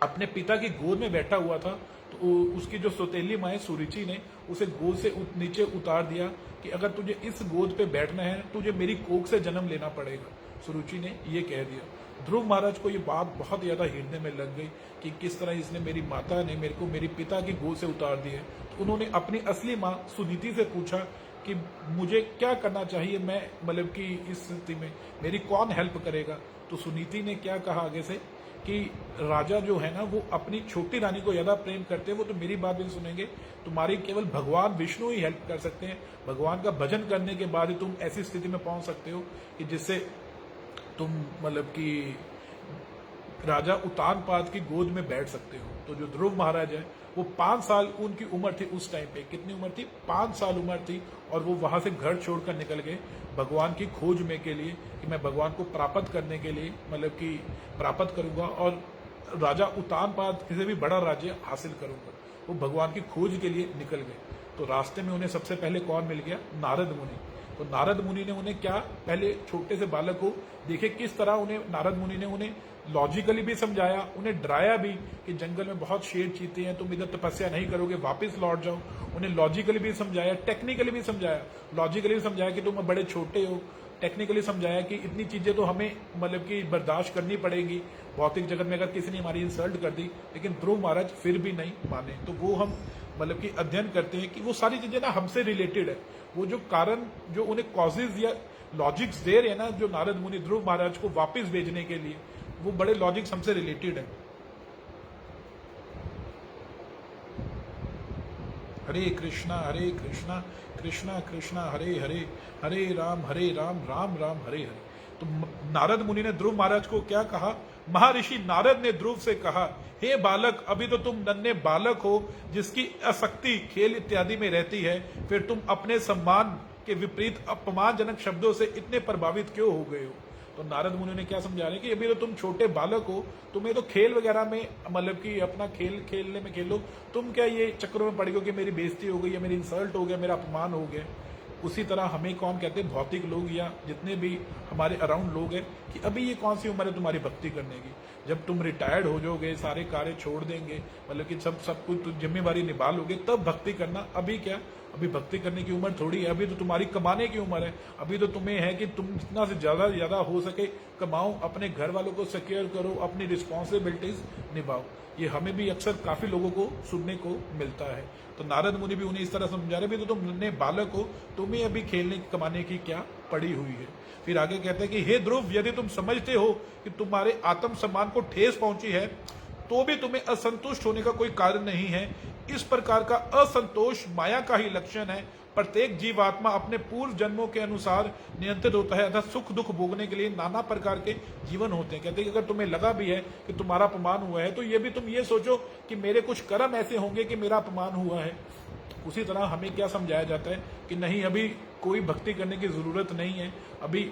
अपने पिता की गोद में बैठा हुआ था, तो उसकी जो सौतेली माँ सुरुचि ने उसे गोद से नीचे उतार दिया कि अगर तुझे इस गोद पे बैठना है तुझे मेरी कोख से जन्म लेना पड़ेगा। सुरुचि ने ये कह दिया। ध्रुव महाराज को ये बात बहुत ज्यादा हृदय में लग गई कि किस तरह इसने, मेरी माता ने मेरे को मेरी पिता की गोद से उतार दिया। तो उन्होंने अपनी असली माँ सुनीति से पूछा कि मुझे क्या करना चाहिए, मैं मतलब कि इस स्थिति में मेरी कौन हेल्प करेगा। तो सुनीति ने क्या कहा आगे से कि राजा जो है ना वो अपनी छोटी रानी को ज्यादा प्रेम करते हैं, वो तो मेरी बात भी सुनेंगे, तुम्हारी केवल भगवान विष्णु ही हेल्प कर सकते हैं। भगवान का भजन करने के बाद ही तुम ऐसी स्थिति में पहुंच सकते हो कि जिससे तुम मतलब कि राजा उतानपाद की गोद में बैठ सकते हो। तो जो ध्रुव महाराज है वो 5 साल उनकी उम्र थी उस टाइम पे। कितनी उम्र थी? 5 साल उम्र थी। और वो वहां से घर छोड़कर निकल गए भगवान की खोज में के लिए, कि मैं भगवान को प्राप्त करने के लिए, मतलब कि प्राप्त करूंगा और राजा उत्तानपाद से भी बड़ा राज्य हासिल करूंगा। वो भगवान की खोज के लिए निकल गए। तो रास्ते में उन्हें सबसे पहले कौन मिल गया? नारद मुनि। तो नारद मुनि ने उन्हें क्या, पहले छोटे से बालक को देखे किस तरह उन्हें नारद मुनि ने उन्हें लॉजिकली भी समझाया, उन्हें डराया भी कि जंगल में बहुत शेर चीते हैं, तुम इधर तपस्या नहीं करोगे, वापस लौट जाओ। उन्हें लॉजिकली भी समझाया, टेक्निकली भी समझाया। लॉजिकली भी समझाया कि तुम बड़े छोटे हो, टेक्निकली समझाया कि इतनी चीजें तो हमें मतलब कि बर्दाश्त करनी पड़ेगी भौतिक जगत में, अगर किसी ने हमारी इंसल्ट कर दी। लेकिन ध्रुव महाराज फिर भी नहीं माने। तो वो हम मतलब कि अध्ययन करते हैं कि वो सारी चीजें ना हमसे रिलेटेड है। वो जो कारण, जो उन्हें कॉजेज या लॉजिक्स दे रहे हैं ना, जो नारद मुनि ध्रुव महाराज को वापस भेजने के लिए, वो बड़े लॉजिक्स हमसे रिलेटेड है। हरे कृष्णा कृष्णा कृष्णा हरे हरे, हरे राम राम राम हरे हरे। तो नारद मुनि ने ध्रुव महाराज को क्या कहा? महर्षि नारद ने ध्रुव से कहा, हे बालक, अभी तो तुम नन्हे बालक हो जिसकी आसक्ति खेल इत्यादि में रहती है, फिर तुम अपने सम्मान के विपरीत अपमानजनक शब्दों से इतने प्रभावित क्यों हो गए हो? तो नारद मुनि ने क्या समझा रहे कि अभी तो तुम छोटे बालक हो, तुम्हें तो खेल वगैरह में मतलब कि अपना खेल खेलने में खेलो, तुम क्या ये चक्रों में पड़ गए कि मेरी बेइज्जती हो गई या मेरी इंसल्ट हो गया, मेरा अपमान हो गया। उसी तरह हमें कौन कहते हैं? भौतिक लोग या जितने भी हमारे अराउंड लोग हैं, कि अभी ये कौन सी उम्र है तुम्हारी भक्ति करने की? जब तुम रिटायर्ड हो जाओगे, सारे कार्य छोड़ देंगे, मतलब कि सब कुछ जिम्मेवारी निभा लोगे, तब भक्ति करना। अभी क्या? अभी भक्ति करने की उम्र थोड़ी है, अभी तो तुम्हारी कमाने की उम्र है। अभी तो तुम्हें है कि तुम जितना से ज्यादा हो सके कमाओ, अपने घर वालों को सिक्योर करो, अपनी रिस्पॉन्सिबिलिटीज निभाओ। ये हमें भी अक्सर काफी लोगों को सुनने को मिलता है। तो नारद मुनि भी उन्हें इस तरह समझा रहे, भी तो तुम नन्हे बालक हो, तुम्हें अभी खेलने कमाने की क्या पड़ी हुई है। फिर आगे कहते हैं कि हे ध्रुव, यदि तुम समझते हो कि तुम्हारे आत्म सम्मान को ठेस पहुंची है, तो भी तुम्हें असंतुष्ट होने का कोई कारण नहीं है। इस प्रकार का असंतोष माया का ही लक्षण है। प्रत्येक जीवात्मा अपने पूर्व जन्मों के अनुसार नियंत्रित होता है, अर्थात सुख दुख भोगने के लिए नाना प्रकार के जीवन होते हैं। कहते हैं कि अगर तुम्हें लगा भी है कि तुम्हारा अपमान हुआ है, तो ये भी तुम ये सोचो कि मेरे कुछ कर्म ऐसे होंगे कि मेरा अपमान हुआ है। उसी तरह हमें क्या समझाया जाता है कि नहीं, अभी कोई भक्ति करने की जरूरत नहीं है। अभी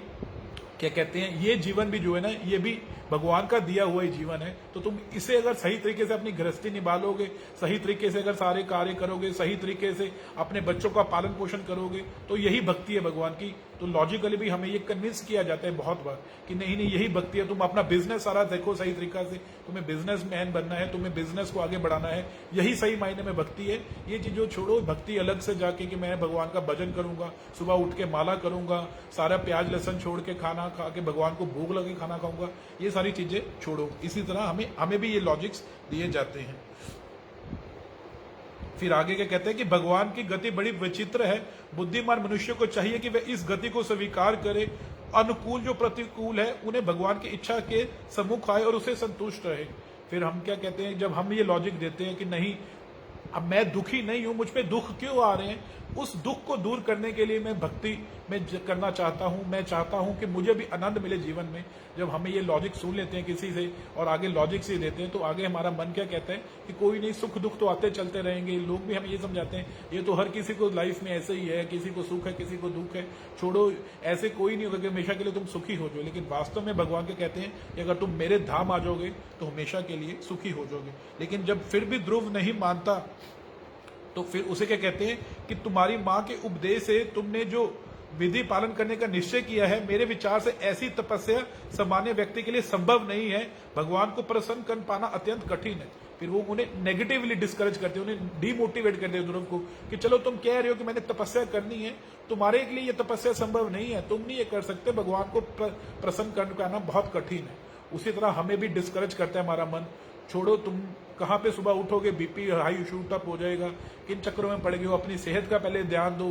क्या कहते हैं, ये जीवन भी जो है ना, ये भी भगवान का दिया हुआ ही जीवन है। तो तुम इसे अगर सही तरीके से अपनी गृहस्थी निभा लोगे, सही तरीके से अगर सारे कार्य करोगे, सही तरीके से अपने बच्चों का पालन पोषण करोगे, तो यही भक्ति है भगवान की। तो लॉजिकली भी हमें ये कन्विंस किया जाता है बहुत बार कि नहीं नहीं, यही भक्ति है। तुम अपना बिजनेस सारा देखो सही तरीका से, तुम्हें बिजनेस मैन बनना है, तुम्हें बिजनेस को आगे बढ़ाना है, यही सही मायने में भक्ति है। ये चीजों छोड़ो, भक्ति अलग से जाके कि मैं भगवान का भजन करूंगा, सुबह उठ के माला करूंगा, सारा प्याज लहसन छोड़ के खाना खा के भगवान को भोग लगे खाना खाऊंगा, ये सारी चीजें छोड़ो। इसी तरह हमें भी ये लॉजिक्स दिए जाते हैं। फिर आगे क्या कहते हैं कि भगवान की गति बड़ी विचित्र है। बुद्धिमान मनुष्य को चाहिए कि वह इस गति को स्वीकार करे। अनुकूल जो प्रतिकूल है, उन्हें भगवान की इच्छा के सम्मुख आए और उसे संतुष्ट रहे। फिर हम क्या कहते हैं, जब हम ये लॉजिक देते हैं कि नहीं, अब मैं दुखी नहीं हूं, मुझ पे दुख क्यों आ रहे हैं, उस दुख को दूर करने के लिए मैं भक्ति में करना चाहता हूं। मैं चाहता हूं कि मुझे भी आनंद मिले जीवन में। जब हमें ये लॉजिक सुन लेते हैं किसी से और आगे लॉजिक से देते हैं, तो आगे हमारा मन क्या कहता है कि कोई नहीं, सुख दुख तो आते चलते रहेंगे। लोग भी हमें ये समझाते हैं ये तो हर किसी को लाइफ में ऐसे ही है, किसी को सुख है किसी को दुख है, छोड़ो, ऐसे कोई नहीं होगा कि हमेशा के लिए तुम सुखी हो जाओ। लेकिन वास्तव में भगवान क्या कहते हैं कि अगर तुम मेरे धाम आ जाओगे तो हमेशा के लिए सुखी हो जाओगे। लेकिन जब फिर भी ध्रुव नहीं मानता, तो फिर उसे क्या कहते हैं कि तुम्हारी मां के उपदेश से तुमने जो विधि पालन करने का निश्चय किया है, मेरे विचार से ऐसी तपस्या सामान्य व्यक्ति के लिए संभव नहीं है। भगवान को प्रसन्न कर पाना अत्यंत कठिन है। फिर वो उन्हें नेगेटिवली डिस्करेज करते हैं, उन्हें डिमोटिवेट करते हैं ध्रुव को कि चलो तुम कह रहे हो कि मैंने तपस्या करनी है, तुम्हारे लिए ये तपस्या संभव नहीं है, तुम नहीं ये कर सकते, भगवान को प्रसन्न कर पाना बहुत कठिन है। उसी तरह हमें भी डिस्करेज करता है हमारा मन, छोड़ो, तुम कहाँ पे सुबह उठोगे, बीपी हाई शूट अप हो जाएगा, किन चक्रों में पड़ेगी हो, अपनी सेहत का पहले ध्यान दो।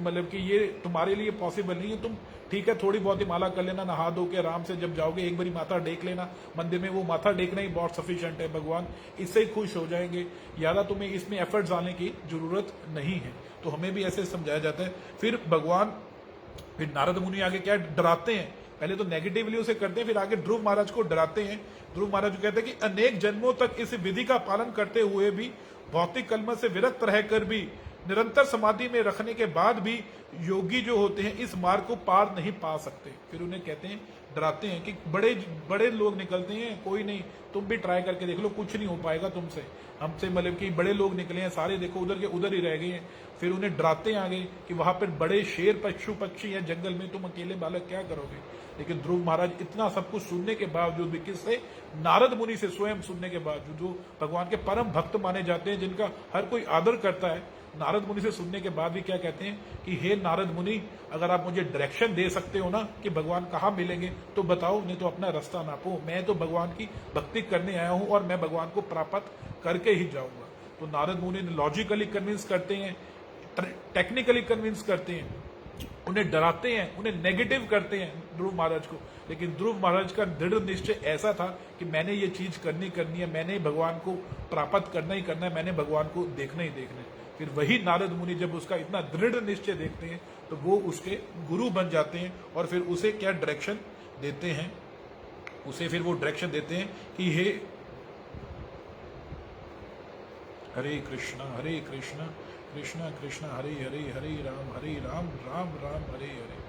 मतलब कि ये तुम्हारे लिए पॉसिबल नहीं है। तुम ठीक है, थोड़ी बहुत ही माला कर लेना, नहा धो के आराम से जब जाओगे एक बारी माथा टेक लेना मंदिर में, वो माथा टेकना ही बहुत सफिशिएंट है, भगवान इससे ही खुश हो जाएंगे। ज्यादा तुम्हें इसमें एफर्ट्स डालने की जरूरत नहीं है। तो हमें भी ऐसे समझाया जाता है। फिर नारद मुनि आगे क्या डराते हैं, पहले तो नेगेटिवली उसे करते हैं, फिर आगे ध्रुव महाराज को डराते हैं। ध्रुव महाराज कहते हैं कि अनेक जन्मों तक इस विधि का पालन करते हुए भी भौतिक कलमश से विरक्त रहकर भी निरंतर समाधि में रखने के बाद भी योगी जो होते हैं इस मार्ग को पार नहीं पा सकते। फिर उन्हें कहते हैं, डराते हैं कि बड़े बड़े लोग निकलते हैं, कोई नहीं, तुम भी ट्राई करके देख लो, कुछ नहीं हो पाएगा तुमसे, हमसे मतलब कि बड़े लोग निकले हैं सारे, देखो उधर के उधर ही रह गए हैं। फिर उन्हें डराते हैं आगे कि वहां पर बड़े शेर पशु पक्षी हैं जंगल में, तुम अकेले बालक क्या करोगे। लेकिन ध्रुव महाराज इतना सब कुछ सुनने के बावजूद भी, किससे, नारद मुनि से स्वयं सुनने के बावजूद, जो भगवान के परम भक्त माने जाते हैं, जिनका हर कोई आदर करता है, नारद मुनि से सुनने के बाद भी क्या कहते हैं कि हे नारद मुनि, अगर आप मुझे डायरेक्शन दे सकते हो ना कि भगवान कहाँ मिलेंगे तो बताओ, नहीं तो अपना रास्ता नापो, मैं तो भगवान की भक्ति करने आया हूं और मैं भगवान को प्राप्त करके ही जाऊंगा। तो नारद मुनि लॉजिकली कन्विंस करते हैं, टेक्निकली कन्विंस करते हैं, उन्हें डराते हैं, उन्हें नेगेटिव करते हैं ध्रुव महाराज को। लेकिन ध्रुव महाराज का दृढ़ निश्चय ऐसा था कि मैंने ये चीज करनी है, मैंने भगवान को प्राप्त करना ही करना है, मैंने भगवान को देखना ही देखना है। फिर वही नारद मुनि जब उसका इतना दृढ़ निश्चय देखते हैं तो वो उसके गुरु बन जाते हैं और फिर उसे क्या डायरेक्शन देते हैं, उसे फिर वो डायरेक्शन देते हैं कि हे हरे कृष्णा कृष्णा कृष्णा हरे हरे, हरे राम राम राम हरे हरे,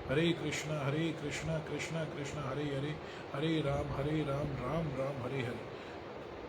हरे कृष्णा कृष्णा कृष्णा हरे हरे, हरे राम राम राम हरे हरे।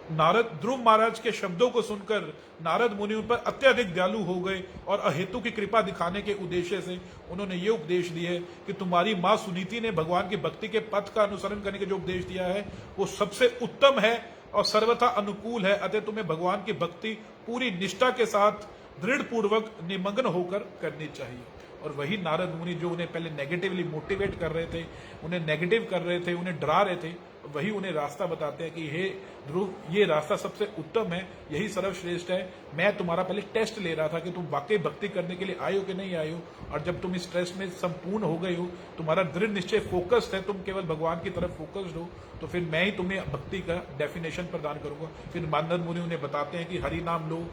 नारद ध्रुव महाराज के शब्दों को सुनकर नारद मुनि उन पर अत्यधिक दयालु हो गए और अहेतु की कृपा दिखाने के उद्देश्य से उन्होंने ये उपदेश दिए कि तुम्हारी माँ सुनीति ने भगवान की भक्ति के पथ का अनुसरण करने के जो उपदेश दिया है वो सबसे उत्तम है और सर्वथा अनुकूल है, अतः तुम्हें भगवान की भक्ति पूरी निष्ठा के साथ दृढ़ पूर्वक निमग्न होकर करनी चाहिए। और वही नारद मुनि जो उन्हें पहले नेगेटिवली मोटिवेट कर रहे थे, उन्हें नेगेटिव कर रहे थे, उन्हें डरा रहे थे, वही उन्हें रास्ता बताते हैं कि हे ध्रुव, ये रास्ता सबसे उत्तम है, यही सर्वश्रेष्ठ है। मैं तुम्हारा पहले टेस्ट ले रहा था कि तुम वाकई भक्ति करने के लिए आए हो कि नहीं आए हो, और जब तुम इस टेस्ट में संपूर्ण हो गए हो, तुम्हारा दृढ़ निश्चय फोकस्ड है, तुम केवल भगवान की तरफ फोकस्ड हो, तो फिर मैं ही तुम्हें भक्ति का डेफिनेशन प्रदान करूंगा। फिर नारद मुनि उन्हें बताते हैं कि हरि नाम लो,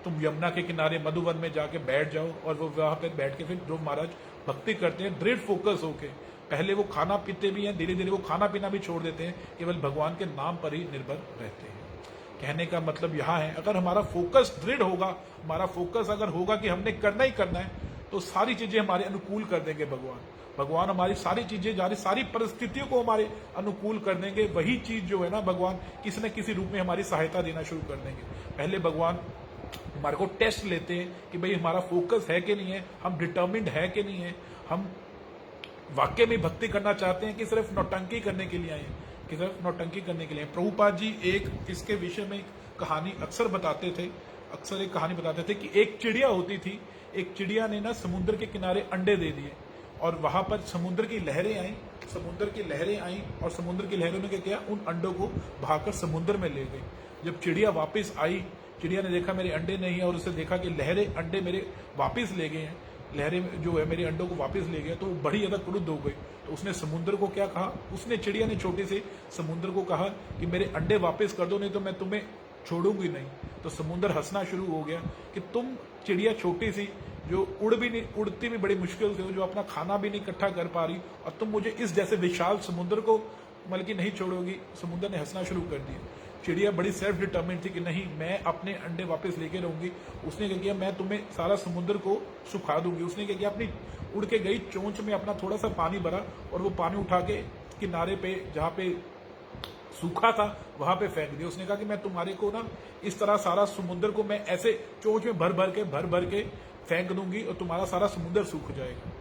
तुम यमुना के किनारे मधुवन में जाके बैठ जाओ, और वो वहां पर बैठ के फिर ध्रुव महाराज भक्ति करते हैं दृढ़ फोकस होके। पहले वो खाना पीते भी हैं, धीरे धीरे वो खाना पीना भी छोड़ देते हैं, केवल भगवान के नाम पर ही निर्भर रहते हैं। कहने का मतलब यहाँ है, अगर हमारा फोकस दृढ़ होगा, हमारा फोकस अगर होगा कि हमने करना ही करना है, तो सारी चीजें हमारे अनुकूल कर देंगे भगवान हमारी सारी चीजें, सारी परिस्थितियों को हमारे अनुकूल कर देंगे। वही चीज जो है ना, भगवान किसी न किसी रूप में हमारी सहायता देना शुरू कर देंगे। पहले भगवान हमारे को टेस्ट लेते हैं कि भाई हमारा फोकस है कि नहीं है, हम डिटर्मिन्ड है कि नहीं है, हम वाकई में भक्ति करना चाहते हैं कि सिर्फ नौटंकी करने के लिए आए, कि सिर्फ नौटंकी करने के लिए। प्रभुपाद जी एक इसके विषय में कहानी अक्सर बताते थे, एक कहानी बताते थे कि एक चिड़िया होती थी, एक चिड़िया ने ना समुद्र के किनारे अंडे दे दिए, और वहां पर समुद्र की लहरें आई और समुद्र की लहरों ने क्या किया, उन अंडों को बहाकर समुद्र में ले गई। जब चिड़िया वापस आई, चिड़िया ने देखा मेरे अंडे नहीं है, और उसे देखा कि लहरें अंडे मेरे वापस ले गए हैं, लहरें जो है मेरे अंडों को वापस ले गया, तो वो बड़ी ज्यादा क्रुद्ध हो गई। तो उसने समुद्र को क्या कहा, उसने चिड़िया ने छोटे से समुद्र को कहा कि मेरे अंडे वापस कर दो, नहीं तो मैं तुम्हें छोड़ूंगी नहीं। तो समुद्र हंसना शुरू हो गया कि तुम चिड़िया छोटी सी जो उड़ती भी बड़ी मुश्किल से हो, जो अपना खाना भी नहीं इकट्ठा कर पा रही, और तुम मुझे इस जैसे विशाल समुद्र को मतलब कि नहीं छोड़ोगी। समुद्र ने हंसना शुरू कर दिया। चिड़िया बड़ी सेल्फ डिटर्मिन्ड थी कि नहीं, मैं अपने अंडे वापस लेके रहूंगी। उसने क्या किया, मैं तुम्हें सारा समुद्र को सुखा दूंगी। उसने क्या किया, अपनी उड़ के गई चोंच में अपना थोड़ा सा पानी भरा, और वो पानी उठा के किनारे पे जहाँ पे सूखा था वहां पे फेंक दिया। उसने कहा कि मैं तुम्हारे को ना इस तरह सारा समुद्र को मैं ऐसे चोंच में भर भर के फेंक दूंगी, और तुम्हारा सारा समुद्र सूख जाएगा।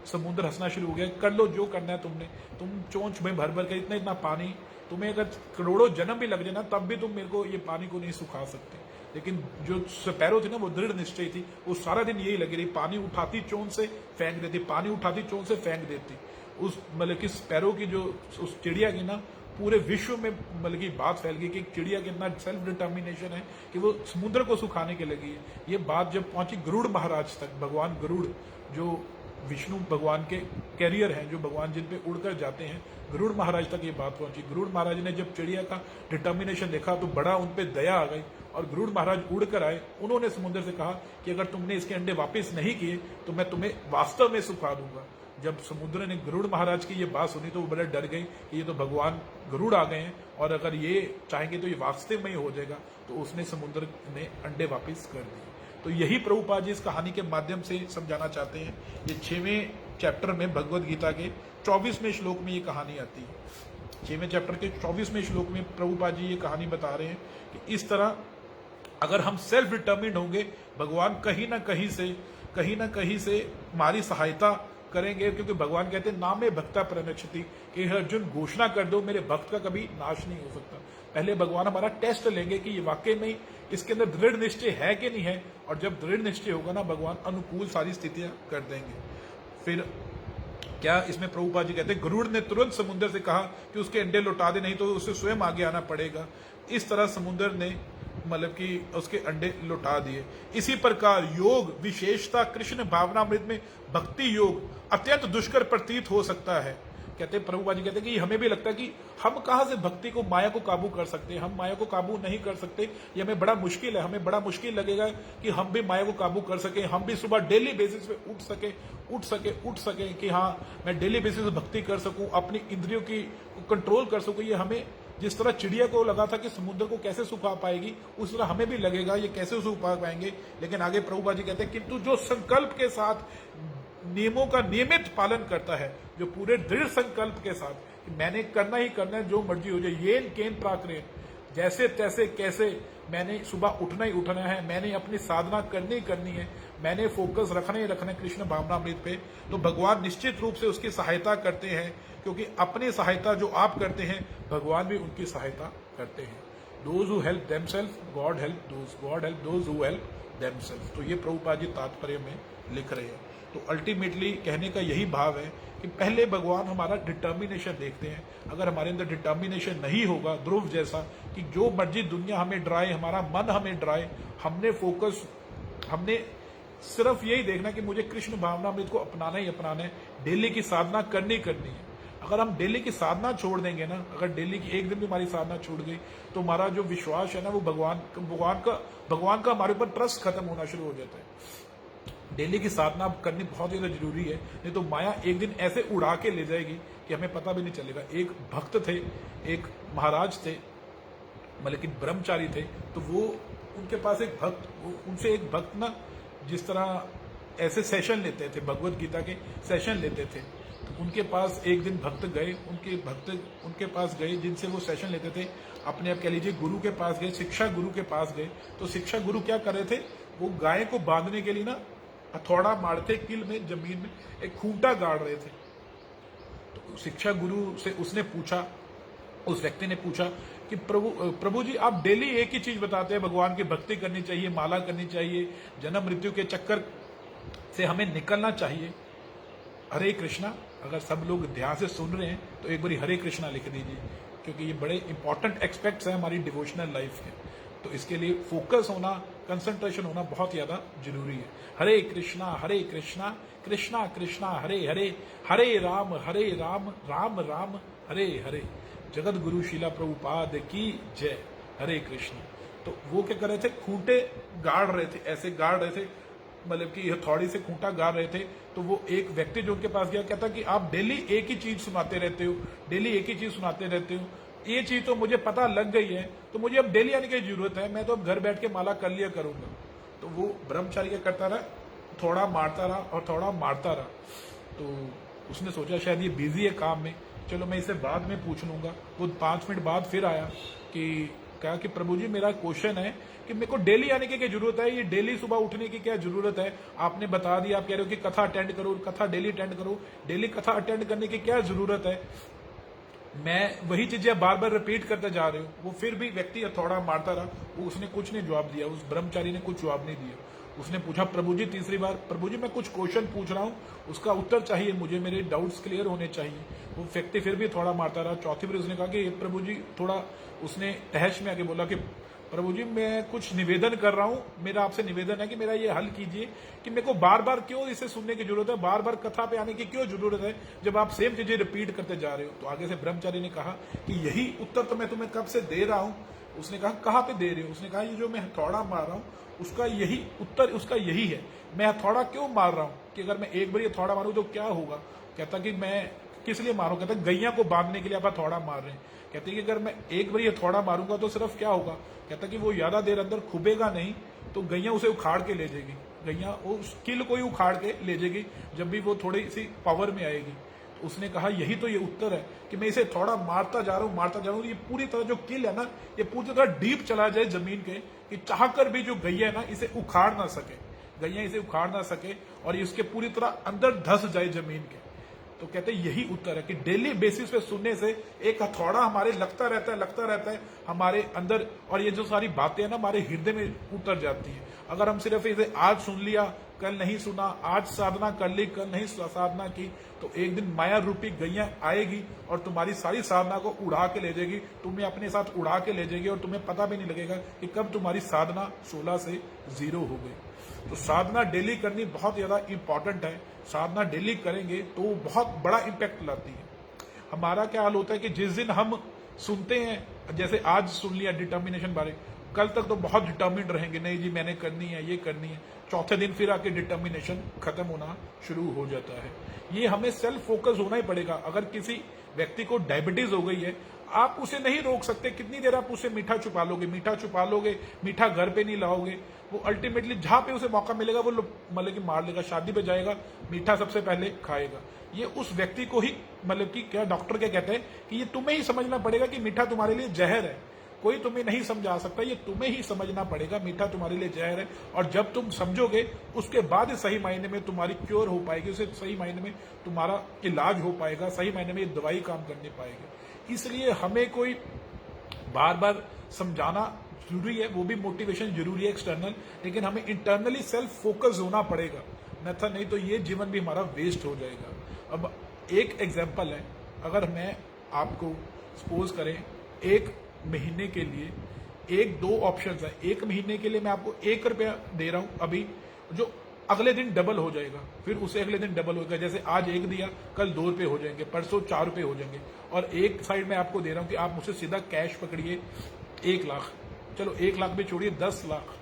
समुद्र हंसना शुरू हो गया, कर लो जो करना है तुमने, तुम चोंच में भर के इतना पानी, तुम्हें अगर करोड़ों जन्म भी लग जाए ना, तब भी तुम मेरे को ये पानी को नहीं सुखा सकते। लेकिन जो स्पैरो थी ना, वो दृढ़ निश्चय थी, वो सारा दिन यही लगी रही, पानी उठाती चोंच से फेंक देती, पानी उठाती चोंच से फेंक देती। उस मतलब कि स्पैरो की जो उस चिड़िया की ना पूरे विश्व में मतलब की बात फैल गई कि चिड़िया की इतना सेल्फ डिटर्मिनेशन है कि वो समुद्र को सुखाने के लगी है। ये बात जब पहुंची गरुड़ महाराज तक, भगवान गरुड़ जो विष्णु भगवान के कैरियर हैं, जो भगवान जिन पे उड़कर जाते हैं, गरुड़ महाराज तक ये बात पहुंची। गरुड़ महाराज ने जब चिड़िया का डिटर्मिनेशन देखा तो बड़ा उन पे दया आ गई, और गरुड़ महाराज उड़कर आए। उन्होंने समुद्र से कहा कि अगर तुमने इसके अंडे वापस नहीं किए तो मैं तुम्हें वास्तव में सुखा दूंगा। जब समुद्र ने गरुड़ महाराज की ये बात सुनी तो वो बड़े डर गए कि ये तो भगवान गरुड़ आ गए हैं और अगर ये चाहेंगे तो ये वास्तव में ही हो जाएगा। तो उसने समुद्र ने अंडे वापस कर दिए। तो यही प्रभुपाद जी इस कहानी के माध्यम से समझाना चाहते हैं। ये 6वें चैप्टर में भगवद गीता के 24वें श्लोक में ये कहानी आती है। 6वें चैप्टर के 24वें श्लोक में प्रभुपाद जी ये कहानी बता रहे हैं कि इस तरह अगर हम सेल्फ डिटर्मिन्ड होंगे, भगवान कहीं ना कहीं से हमारी सहायता करेंगे, क्योंकि भगवान कहते हैं नामे भक्ता प्रणक्षति, कि अर्जुन घोषणा कर दो मेरे भक्त का कभी नाश नहीं हो सकता। पहले भगवान हमारा टेस्ट लेंगे कि ये वाकई में इसके अंदर दृढ़ निश्चय है कि नहीं है, और जब दृढ़ निश्चय होगा ना, भगवान अनुकूल सारी स्थितियां कर देंगे। फिर क्या इसमें प्रभुपाद जी कहते हैं गरुड़ ने तुरंत समुद्र से कहा कि उसके अंडे लौटा दे, नहीं तो उसे स्वयं आगे आना पड़ेगा। इस तरह समुद्र ने मतलब कि उसके अंडे लौटा दिए। इसी प्रकार योग विशेषता कृष्ण भावनामृत में भक्ति योग अत्यंत दुष्कर प्रतीत हो सकता है। कहते हैं प्रभुपाद जी कहते हैं कि हमें भी लगता है कि हम कहां से भक्ति को, माया को काबू कर सकते हैं। हम माया को काबू नहीं कर सकते, ये हमें बड़ा मुश्किल है। हमें बड़ा मुश्किल लगेगा कि हम भी माया को काबू कर सके, हम भी सुबह डेली बेसिस पे उठ सके कि हाँ मैं डेली बेसिस पे भक्ति कर सकूं, अपनी इंद्रियों की कंट्रोल कर सकूं। ये हमें जिस तरह चिड़िया को लगा था कि समुद्र को कैसे सुखा पाएगी, उस तरह हमें भी लगेगा ये कैसे सुखा पाएंगे। लेकिन आगे प्रभुपाद जी कहते हैं किंतु जो संकल्प के साथ नियमों का नियमित पालन करता है, जो पूरे दृढ़ संकल्प के साथ कि मैंने करना ही करना है, जो मर्जी हो जाए, ये केन प्राक्रेन, जैसे तैसे कैसे मैंने सुबह उठना ही उठना है, मैंने अपनी साधना करनी ही करनी है, मैंने फोकस रखना ही रखना है कृष्ण भावनामृत पे, तो भगवान निश्चित रूप से उसकी सहायता करते हैं। क्योंकि अपनी सहायता जो आप करते हैं, भगवान भी उनकी सहायता करते हैं। Those who help themselves God help those who help themselves. तो ये प्रभुपाद जी तात्पर्य में लिख रहे हैं। तो अल्टीमेटली कहने का यही भाव है कि पहले भगवान हमारा डिटर्मिनेशन देखते हैं। अगर हमारे अंदर डिटर्मिनेशन नहीं होगा, ध्रुव जैसा, कि जो मर्जी दुनिया हमें डराए, हमारा मन हमें डराए, हमने सिर्फ यही देखना कि मुझे कृष्ण भावनामृत को अपनाना ही अपनाना है, डेली की साधना करनी है। अगर हम डेली की साधना छोड़ देंगे ना, अगर डेली की एक दिन भी हमारी साधना छूट गई, तो हमारा जो विश्वास है ना, वो भगवान का हमारे ऊपर ट्रस्ट खत्म होना शुरू हो जाता है। डेली की साधना करनी बहुत ज्यादा जरूरी है, नहीं तो माया एक दिन ऐसे उड़ा के ले जाएगी कि हमें पता भी नहीं चलेगा। एक भक्त थे, एक महाराज थे, मतलब कि ब्रह्मचारी थे, तो वो उनके पास उनसे एक भक्त ना, जिस तरह ऐसे सेशन लेते थे, भगवत गीता के सेशन लेते थे, तो उनके पास एक दिन भक्त उनके पास गए जिनसे वो सेशन लेते थे। अपने आप कह लीजिए गुरु के पास गए, शिक्षा गुरु के पास गए। तो शिक्षा गुरु क्या कर रहे थे, वो गाय को बांधने के लिए ना हथौड़ा मारते किल में, जमीन में एक खूंटा गाड़ रहे थे। तो शिक्षा गुरु से उसने पूछा, उस व्यक्ति ने पूछा कि प्रभु जी, आप डेली एक ही चीज बताते हैं, भगवान की भक्ति करनी चाहिए, माला करनी चाहिए, जन्म मृत्यु के चक्कर से हमें निकलना चाहिए। हरे कृष्णा, अगर सब लोग ध्यान से सुन रहे हैं तो एक बारी हरे कृष्णा लिख दीजिए, क्योंकि ये बड़े इंपॉर्टेंट एस्पेक्ट्स हैं हमारी डिवोशनल लाइफ के। तो इसके लिए फोकस होना, कंसंट्रेशन होना बहुत ज्यादा जरूरी है। हरे कृष्णा कृष्णा कृष्णा हरे हरे, हरे राम राम राम हरे हरे। जगत गुरु शीला प्रभुपाद की जय। हरे कृष्ण। तो वो क्या कर रहे थे, खूंटे गाड़ रहे थे, ऐसे गाड़ रहे थे, मतलब कि हथौड़ी से खूंटा गाड़ रहे थे। तो वो एक व्यक्ति जो उनके पास गया, कहता कि आप डेली एक ही चीज सुनाते रहते हो, ये चीज तो मुझे पता लग गई है, तो मुझे अब डेली आने की जरूरत है, मैं तो अब घर बैठ के माला कर लिया करूंगा। तो वो ब्रह्मचारी क्या करता रहा, थोड़ा मारता रहा। तो उसने सोचा शायद ये बिजी है काम में, चलो मैं इसे बाद में पूछ लूंगा। वो 5 मिनट बाद फिर आया कि कहा कि प्रभु जी, मेरा क्वेश्चन है कि मेरे को डेली आने की क्या जरूरत है, ये डेली सुबह उठने की क्या जरूरत है? आपने बता दिया, आप कह रहे हो कि कथा अटेंड करो, कथा डेली अटेंड करो, डेली कथा अटेंड करने की क्या जरूरत है? मैं वही चीजें बार बार रिपीट करते जा रहे हो। वो फिर भी व्यक्ति हथौड़ा मारता रहा। उसने कुछ नहीं जवाब दिया, उस ब्रह्मचारी ने कुछ जवाब नहीं दिया। उसने पूछा प्रभु जी तीसरी बार, प्रभु जी मैं कुछ क्वेश्चन पूछ रहा हूँ, उसका उत्तर चाहिए मुझे, मेरे डाउट्स क्लियर होने चाहिए। वो व्यक्ति फिर भी थोड़ा मारता रहा। चौथी बार उसने कहा कि प्रभु जी, थोड़ा उसने तहश में आके बोला कि प्रभु जी मैं कुछ निवेदन कर रहा हूँ, मेरा आपसे निवेदन है कि मेरा ये हल कीजिए कि मेरे को बार बार क्यों इसे सुनने की जरूरत है, बार बार कथा पे आने की क्यों जरूरत है, जब आप सेम चीजें रिपीट करते जा रहे हो। तो आगे से ब्रह्मचारी ने कहा कि यही उत्तर तो मैं तुम्हें कब से दे रहा हूँ, उसने कहा कहाँ पे दे रहे हो? उसने कहा ये जो मैं हथौड़ा मार रहा हूँ उसका यही उत्तर, उसका यही है। मैं हथौड़ा क्यों मार रहा हूँ कि अगर मैं एक बार हथौड़ा मारूं तो क्या होगा? कहता कि मैं किस लिए मारूं? कहता गैया को बांधने के लिए आप हथौड़ा मार रहे हैं। कहते कि अगर मैं एक बार हथौड़ा मारूंगा तो सिर्फ क्या होगा? कहता कि वो ज्यादा देर अंदर खुबेगा नहीं, तो गैया उसे उखाड़ के ले जाएगी। गैया उस किल को ही उखाड़ के ले जाएगी जब भी वो थोड़ी सी पावर में आएगी। तो उसने कहा यही तो ये उत्तर है कि मैं इसे थोड़ा मारता जा रहा हूं, मारता जा रहा हूं। ये पूरी तरह जो किल है ना, ये पूरी तरह डीप चला जाए जमीन के, कि चाहकर भी जो गैया है ना इसे उखाड़ ना सके, गैया इसे उखाड़ ना सके और ये उसके पूरी तरह अंदर धस जाए जमीन के। तो कहते हैं यही उत्तर है कि डेली बेसिस पे सुनने से एक हथौड़ा हमारे लगता रहता है हमारे अंदर, और ये जो सारी बातें हैं ना हमारे हृदय में उतर जाती हैं। अगर हम सिर्फ इसे आज सुन लिया, कल नहीं सुना, आज साधना कर ली, कल नहीं साधना की, तो एक दिन माया रूपी गैया आएगी और तुम्हारी सारी साधना को उड़ा के ले जाएगी, तुम्हें अपने साथ उड़ा के ले जाएगी और तुम्हें पता भी नहीं लगेगा कि कब तुम्हारी साधना 16 से 0 हो गई। तो साधना डेली करनी बहुत ज्यादा इंपॉर्टेंट है। साधना डेली करेंगे तो बहुत बड़ा इंपैक्ट लाती है। हमारा क्या हाल होता है कि जिस दिन हम सुनते हैं, जैसे आज सुन लिया डिटर्मिनेशन बारे, कल तक तो बहुत डिटर्मिन्ड रहेंगे, नहीं जी मैंने करनी है, ये करनी है। चौथे दिन फिर आके डिटर्मिनेशन खत्म होना शुरू हो जाता है। ये हमें सेल्फ फोकस होना ही पड़ेगा। अगर किसी व्यक्ति को डायबिटीज हो गई है, आप उसे नहीं रोक सकते। कितनी देर आप उसे मीठा छुपा लोगे, मीठा घर पे नहीं लाओगे, वो अल्टीमेटली जहां पे उसे मौका मिलेगा वो मतलब कि मार लेगा। शादी पे जाएगा, मीठा सबसे पहले खाएगा। ये उस व्यक्ति को ही मतलब कि क्या डॉक्टर क्या कहते हैं कि ये तुम्हें ही समझना पड़ेगा कि मीठा तुम्हारे लिए जहर है। कोई तुम्हें नहीं समझा सकता, ये तुम्हें ही समझना पड़ेगा मीठा तुम्हारे लिए जहर है। और जब तुम समझोगे उसके बाद सही मायने में तुम्हारी क्योर हो पाएगी, उसे सही मायने में तुम्हारा इलाज हो पाएगा, सही मायने में ये दवाई काम करने पाएगी। इसलिए हमें कोई बार बार समझाना जरूरी है, वो भी मोटिवेशन जरूरी है एक्सटर्नल, लेकिन हमें इंटरनली सेल्फ फोकस होना पड़ेगा, अन्यथा नहीं तो ये जीवन भी हमारा वेस्ट हो जाएगा। अब एक एग्जांपल है, अगर मैं आपको सपोज करें एक महीने के लिए दो ऑप्शन है। एक महीने के लिए मैं आपको 1 रुपया दे रहा हूं अभी, जो अगले दिन डबल हो जाएगा, फिर उसे अगले दिन डबल होगा। जैसे आज 1 दिया, कल 2 रुपये हो जाएंगे, परसों 4 रुपये हो जाएंगे। और एक साइड में आपको दे रहा हूं कि आप मुझसे सीधा कैश पकड़िए 1 लाख, चलो 1 लाख भी छोड़िए 10 लाख,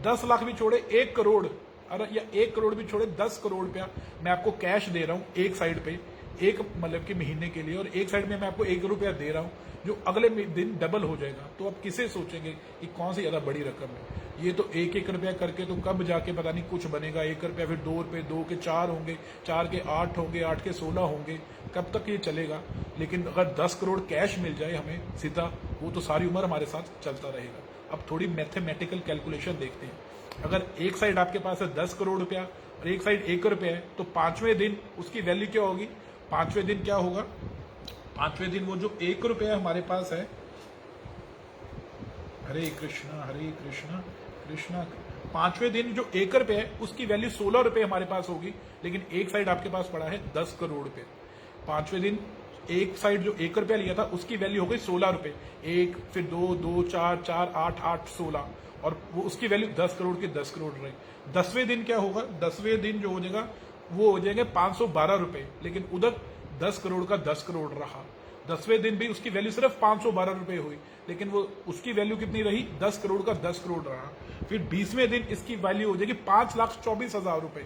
10 लाख भी छोड़े 1 करोड़, अरे या 1 करोड़ भी छोड़े 10 करोड़ रुपया मैं आपको कैश दे रहा हूं एक साइड पे, एक मतलब कि महीने के लिए, और एक साइड में मैं आपको 1 रुपया दे रहा हूं जो अगले दिन डबल हो जाएगा। तो आप किसे सोचेंगे कि कौन सी ज्यादा बड़ी रकम है? ये तो 1-1 रुपया करके तो कब जाके पता नहीं कुछ बनेगा। 1 रुपया फिर 2 रुपये, 2 के 4 होंगे, 4 के 8 होंगे, 8 के 16 होंगे, कब तक ये चलेगा? लेकिन अगर 10 करोड़ कैश मिल जाए हमें सीधा, वो तो सारी उम्र हमारे साथ चलता रहेगा। अब थोड़ी मैथमेटिकल कैलकुलेशन देखते हैं। अगर एक साइड आपके पास है 10 करोड़ रुपया और एक साइड 1 रुपया है, तो 5वें दिन उसकी वैल्यू क्या होगी? 5वें दिन क्या होगा? 5वें दिन वो जो 1 रुपया हमारे पास है, हरे कृष्णा कृष्णा, 5वें दिन जो 1 रुपये है उसकी वैल्यू 16 रुपये हमारे पास होगी, लेकिन एक साइड आपके पास पड़ा है 10 करोड़ रुपये। 5वें दिन एक साइड जो 1 रुपया लिया था उसकी वैल्यू हो गई 16 रुपये, 1 फिर 2, 2 4 4 8 8 16, और वो उसकी वैल्यू 10 करोड़ की 10 करोड़ रही। 10वें दिन क्या होगा? 10वें दिन जो हो जाएगा वो हो जाएंगे 512 रुपये, लेकिन उधर 10 करोड़ का 10 करोड़ रहा। 10वें दिन भी उसकी वैल्यू सिर्फ 512 रुपये हुई, लेकिन वो उसकी वैल्यू कितनी रही? 10 करोड़ का 10 करोड़ रहा। फिर 20वें दिन इसकी वैल्यू हो जाएगी 5,24,000 रुपये,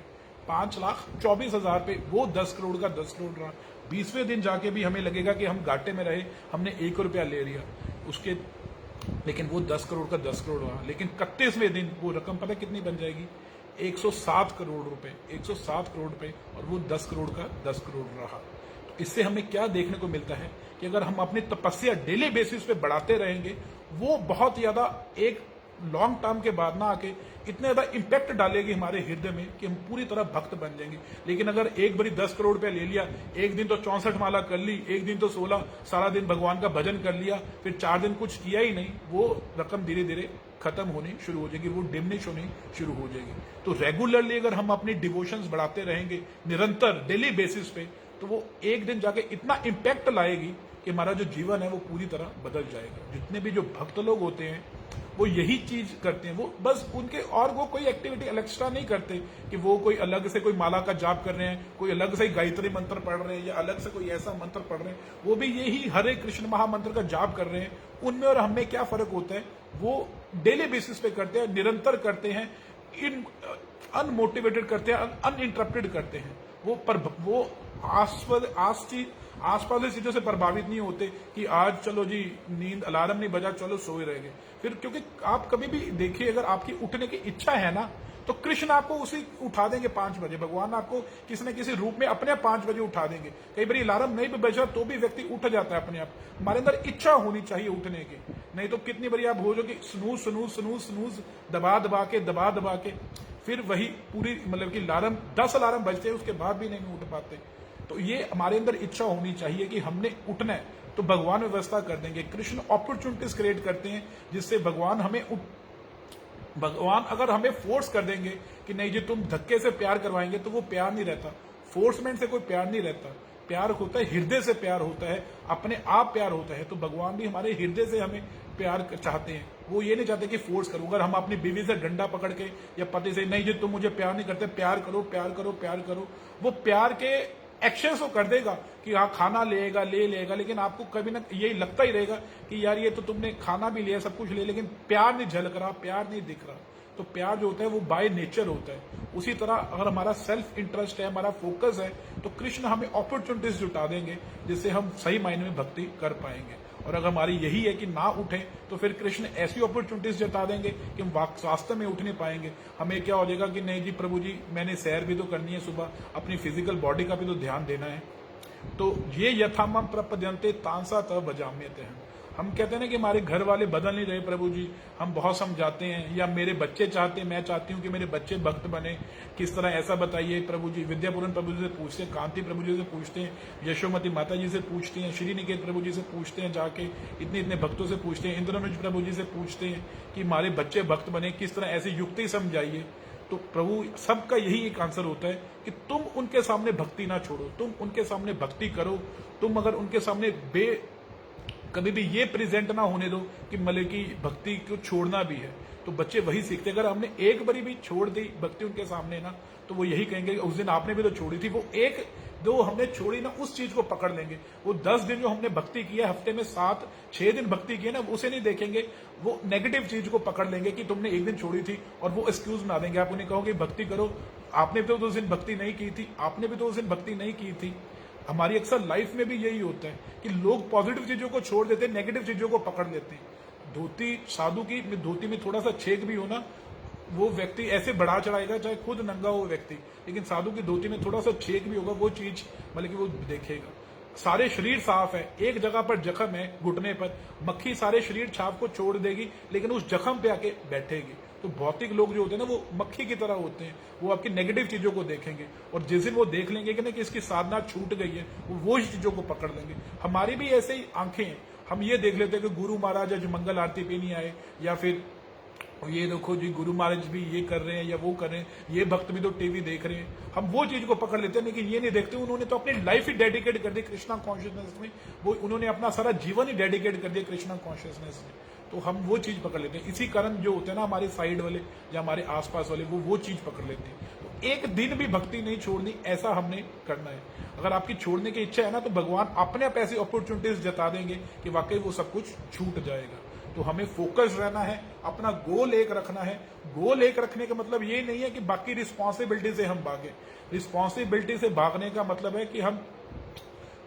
5,24,000 रुपये, वो 10 करोड़ का 10 करोड़ रहा। 20वें दिन जाके भी हमें लगेगा कि हम घाटे में रहे, हमने 1 रुपया ले लिया उसके, लेकिन वो 10 करोड़ का 10 करोड़ रहा। लेकिन 31वें दिन वो रकम पता कितनी बन जाएगी? 107 करोड़ रुपए, 107 करोड़ रुपए, और वो 10 करोड़ का 10 करोड़ रहा। तो इससे हमें क्या देखने को मिलता है कि अगर हम अपनी तपस्या डेली बेसिस पे बढ़ाते रहेंगे, वो बहुत ज्यादा एक लॉन्ग टर्म के बाद ना आके इतने ज्यादा इंपैक्ट डालेगी हमारे हृदय में कि हम पूरी तरह भक्त बन जाएंगे। लेकिन अगर एक बारी 10 करोड़ रुपया ले लिया, एक दिन तो 64 माला कर ली, एक दिन तो 16, सारा दिन भगवान का भजन कर लिया, फिर 4 दिन कुछ किया ही नहीं, वो रकम धीरे धीरे खत्म होनी शुरू हो जाएगी, वो डिमिनिश होनी शुरू हो जाएगी। तो रेगुलरली अगर हम अपनी डिवोशंस बढ़ाते रहेंगे निरंतर डेली बेसिस पे, तो वो एक दिन जाके इतना इंपैक्ट लाएगी कि हमारा जो जीवन है वो पूरी तरह बदल जाएगा। जितने भी जो भक्त लोग होते हैं वो यही चीज करते हैं, वो बस उनके और वो कोई एक्टिविटी एक्स्ट्रा नहीं करते कि वो कोई अलग से कोई माला का जाप कर रहे हैं, कोई अलग से गायत्री मंत्र पढ़ रहे हैं या अलग से कोई ऐसा मंत्र पढ़ रहे हैं, वो भी यही हरे कृष्ण महामंत्र का जाप कर रहे हैं। उनमें और हमें क्या फर्क होता है? वो डेली बेसिस पे करते हैं, निरंतर करते हैं, इन अनमोटिवेटेड करते हैं, अनइंटरप्टेड करते हैं। वो आसपास की चीजों से प्रभावित नहीं होते कि आज चलो जी नींद अलार्म नहीं बजा, चलो सोए रह गए। फिर क्योंकि आप कभी भी देखिए, अगर आपकी उठने की इच्छा है ना, तो कृष्ण आपको उसी उठा देंगे 5 बजे। भगवान आपको किसी न किसी रूप में अपने 5 बजे उठा देंगे। कई बार अलार्म नहीं भी बजा तो भी व्यक्ति उठ जाता है अपने आप। हमारे अंदर इच्छा होनी चाहिए उठने की, नहीं तो कितनी बार आप हो जो कि स्नूज स्नूज स्नूज स्नूज दबा दबा के फिर वही पूरी मतलब कि अलार्म 10 अलार्म बजते हैं, उसके बाद भी नहीं उठ पाते। तो ये हमारे अंदर इच्छा होनी चाहिए कि हमने उठना है, तो भगवान व्यवस्था कर देंगे। कृष्ण अपॉर्चुनिटीज क्रिएट करते हैं जिससे भगवान अगर हमें फोर्स कर देंगे कि नहीं जी तुम धक्के से प्यार करवाएंगे, तो वो प्यार नहीं रहता। फोर्समेंट से कोई प्यार नहीं रहता। प्यार होता है हृदय से, प्यार होता है अपने आप प्यार होता है। तो भगवान भी हमारे हृदय से हमें प्यार चाहते हैं। वो ये नहीं चाहते कि फोर्स करो। अगर हम अपनी बीवी से डंडा पकड़ के या पति से नहीं जी तुम मुझे प्यार नहीं करते, प्यार करो प्यार करो प्यार करो, वो प्यार के एक्शन तो कर देगा कि हाँ खाना ले लेगा, लेकिन आपको कभी ना यही लगता ही रहेगा कि यार ये तो तुमने खाना भी लिया, सब कुछ लिया, लेकिन प्यार नहीं झलक रहा, प्यार नहीं दिख रहा। तो प्यार जो होता है वो बाय नेचर होता है। उसी तरह अगर हमारा सेल्फ इंटरेस्ट है, हमारा फोकस है, तो कृष्ण हमें अपॉर्चुनिटीज जुटा देंगे जिससे हम सही मायने में भक्ति कर पाएंगे। और अगर हमारी यही है कि ना उठें, तो फिर कृष्ण ऐसी अपॉर्चुनिटीज जता देंगे कि हम वास्तव में उठ नहीं पाएंगे। हमें क्या हो जाएगा कि नहीं जी प्रभु जी मैंने सैर भी तो करनी है, सुबह अपनी फिजिकल बॉडी का भी तो ध्यान देना है। तो ये यथामम प्रपद्यन्ते तांसा तब बजाम्यते हैं। हम कहते हैं ना कि हमारे घर वाले बदल नहीं रहे प्रभु जी, हम बहुत समझाते हैं, या मेरे बच्चे चाहते हैं, मैं चाहती हूँ कि मेरे बच्चे भक्त बने, किस तरह ऐसा बताइए प्रभु जी। विद्यापूरन प्रभु जी से पूछते हैं, कांति प्रभु जी से पूछते हैं, यशोमती माता जी से पूछते हैं, श्रीनिकेत प्रभु जी से पूछते हैं, जाके इतने इतने भक्तों से पूछते हैं, इंद्रनुज प्रभु जी से पूछते हैं कि हमारे बच्चे भक्त बने, किस तरह ऐसी युक्ति समझाइए। तो प्रभु सबका यही एक आंसर होता है कि तुम उनके सामने भक्ति ना छोड़ो, तुम उनके सामने भक्ति करो। तुम अगर उनके सामने कभी भी ये प्रेजेंट ना होने दो कि मतलब की भक्ति को छोड़ना भी है, तो बच्चे वही सीखते। अगर हमने एक बारी भी छोड़ दी भक्ति उनके सामने ना, तो वो यही कहेंगे उस दिन आपने भी तो छोड़ी थी। वो एक दो हमने छोड़ी ना, उस चीज को पकड़ लेंगे। वो 10 दिन जो हमने भक्ति की है, हफ्ते में 7-6 दिन भक्ति की है ना, उसे नहीं देखेंगे, वो नेगेटिव चीज को पकड़ लेंगे कि तुमने एक दिन छोड़ी थी, और वो एक्सक्यूज बना देंगे। आप उन्हें कहोगे भक्ति करो, आपने भी तो उस दिन भक्ति नहीं की थी, आपने भी तो उस दिन भक्ति नहीं की थी। हमारी अक्सर लाइफ में भी यही होता है कि लोग पॉजिटिव चीजों को छोड़ देते हैं, नेगेटिव चीजों को पकड़ लेते हैं। धोती साधु की धोती में थोड़ा सा छेद भी हो ना, वो व्यक्ति ऐसे बढ़ा चढ़ाएगा चाहे खुद नंगा हो व्यक्ति, लेकिन साधु की धोती में थोड़ा सा छेद भी होगा, वो चीज मतलब कि वो देखेगा। सारे शरीर साफ है, एक जगह पर जख्म है घुटने पर, मक्खी सारे शरीर छाप को छोड़ देगी लेकिन उस जख्म पे आके बैठेगी। तो भौतिक लोग जो होते हैं ना, वो मक्खी की तरह होते हैं, वो आपकी नेगेटिव चीजों को देखेंगे, और जिस दिन वो देख लेंगे कि ना कि इसकी साधना छूट गई है, वो ही चीजों को पकड़ लेंगे। हमारी भी ऐसे ही आंखें हैं, हम ये देख लेते हैं कि गुरु महाराज आज मंगल आरती पे नहीं आए, या फिर ये देखो जी गुरु महाराज भी ये कर रहे हैं या वो कर रहे हैं, ये भक्त भी तो टीवी देख रहे हैं। हम वो चीज को पकड़ लेते हैं, लेकिन ये नहीं देखते उन्होंने तो अपनी लाइफ ही डेडिकेट कर दी कृष्णा कॉन्शियसनेस में, वो उन्होंने अपना सारा जीवन ही डेडिकेट कर दिया कृष्णा कॉन्शियसनेस में। तो हम वो चीज पकड़ लेते हैं। इसी कारण जो होते हैं ना हमारे साइड वाले या हमारे आसपास वाले, वो चीज पकड़ लेते हैं। तो एक दिन भी भक्ति नहीं छोड़नी, ऐसा हमने करना है। अगर आपकी छोड़ने की इच्छा है ना, तो भगवान अपने आप ऐसी अपॉर्चुनिटीज जता देंगे कि वाकई वो सब कुछ छूट जाएगा। तो हमें फोकस रहना है, अपना गोल एक रखना है। गोल एक रखने का मतलब ये नहीं है कि बाकी रिस्पॉन्सिबिलिटी से हम भागे। रिस्पॉन्सिबिलिटी से भागने का मतलब है कि हम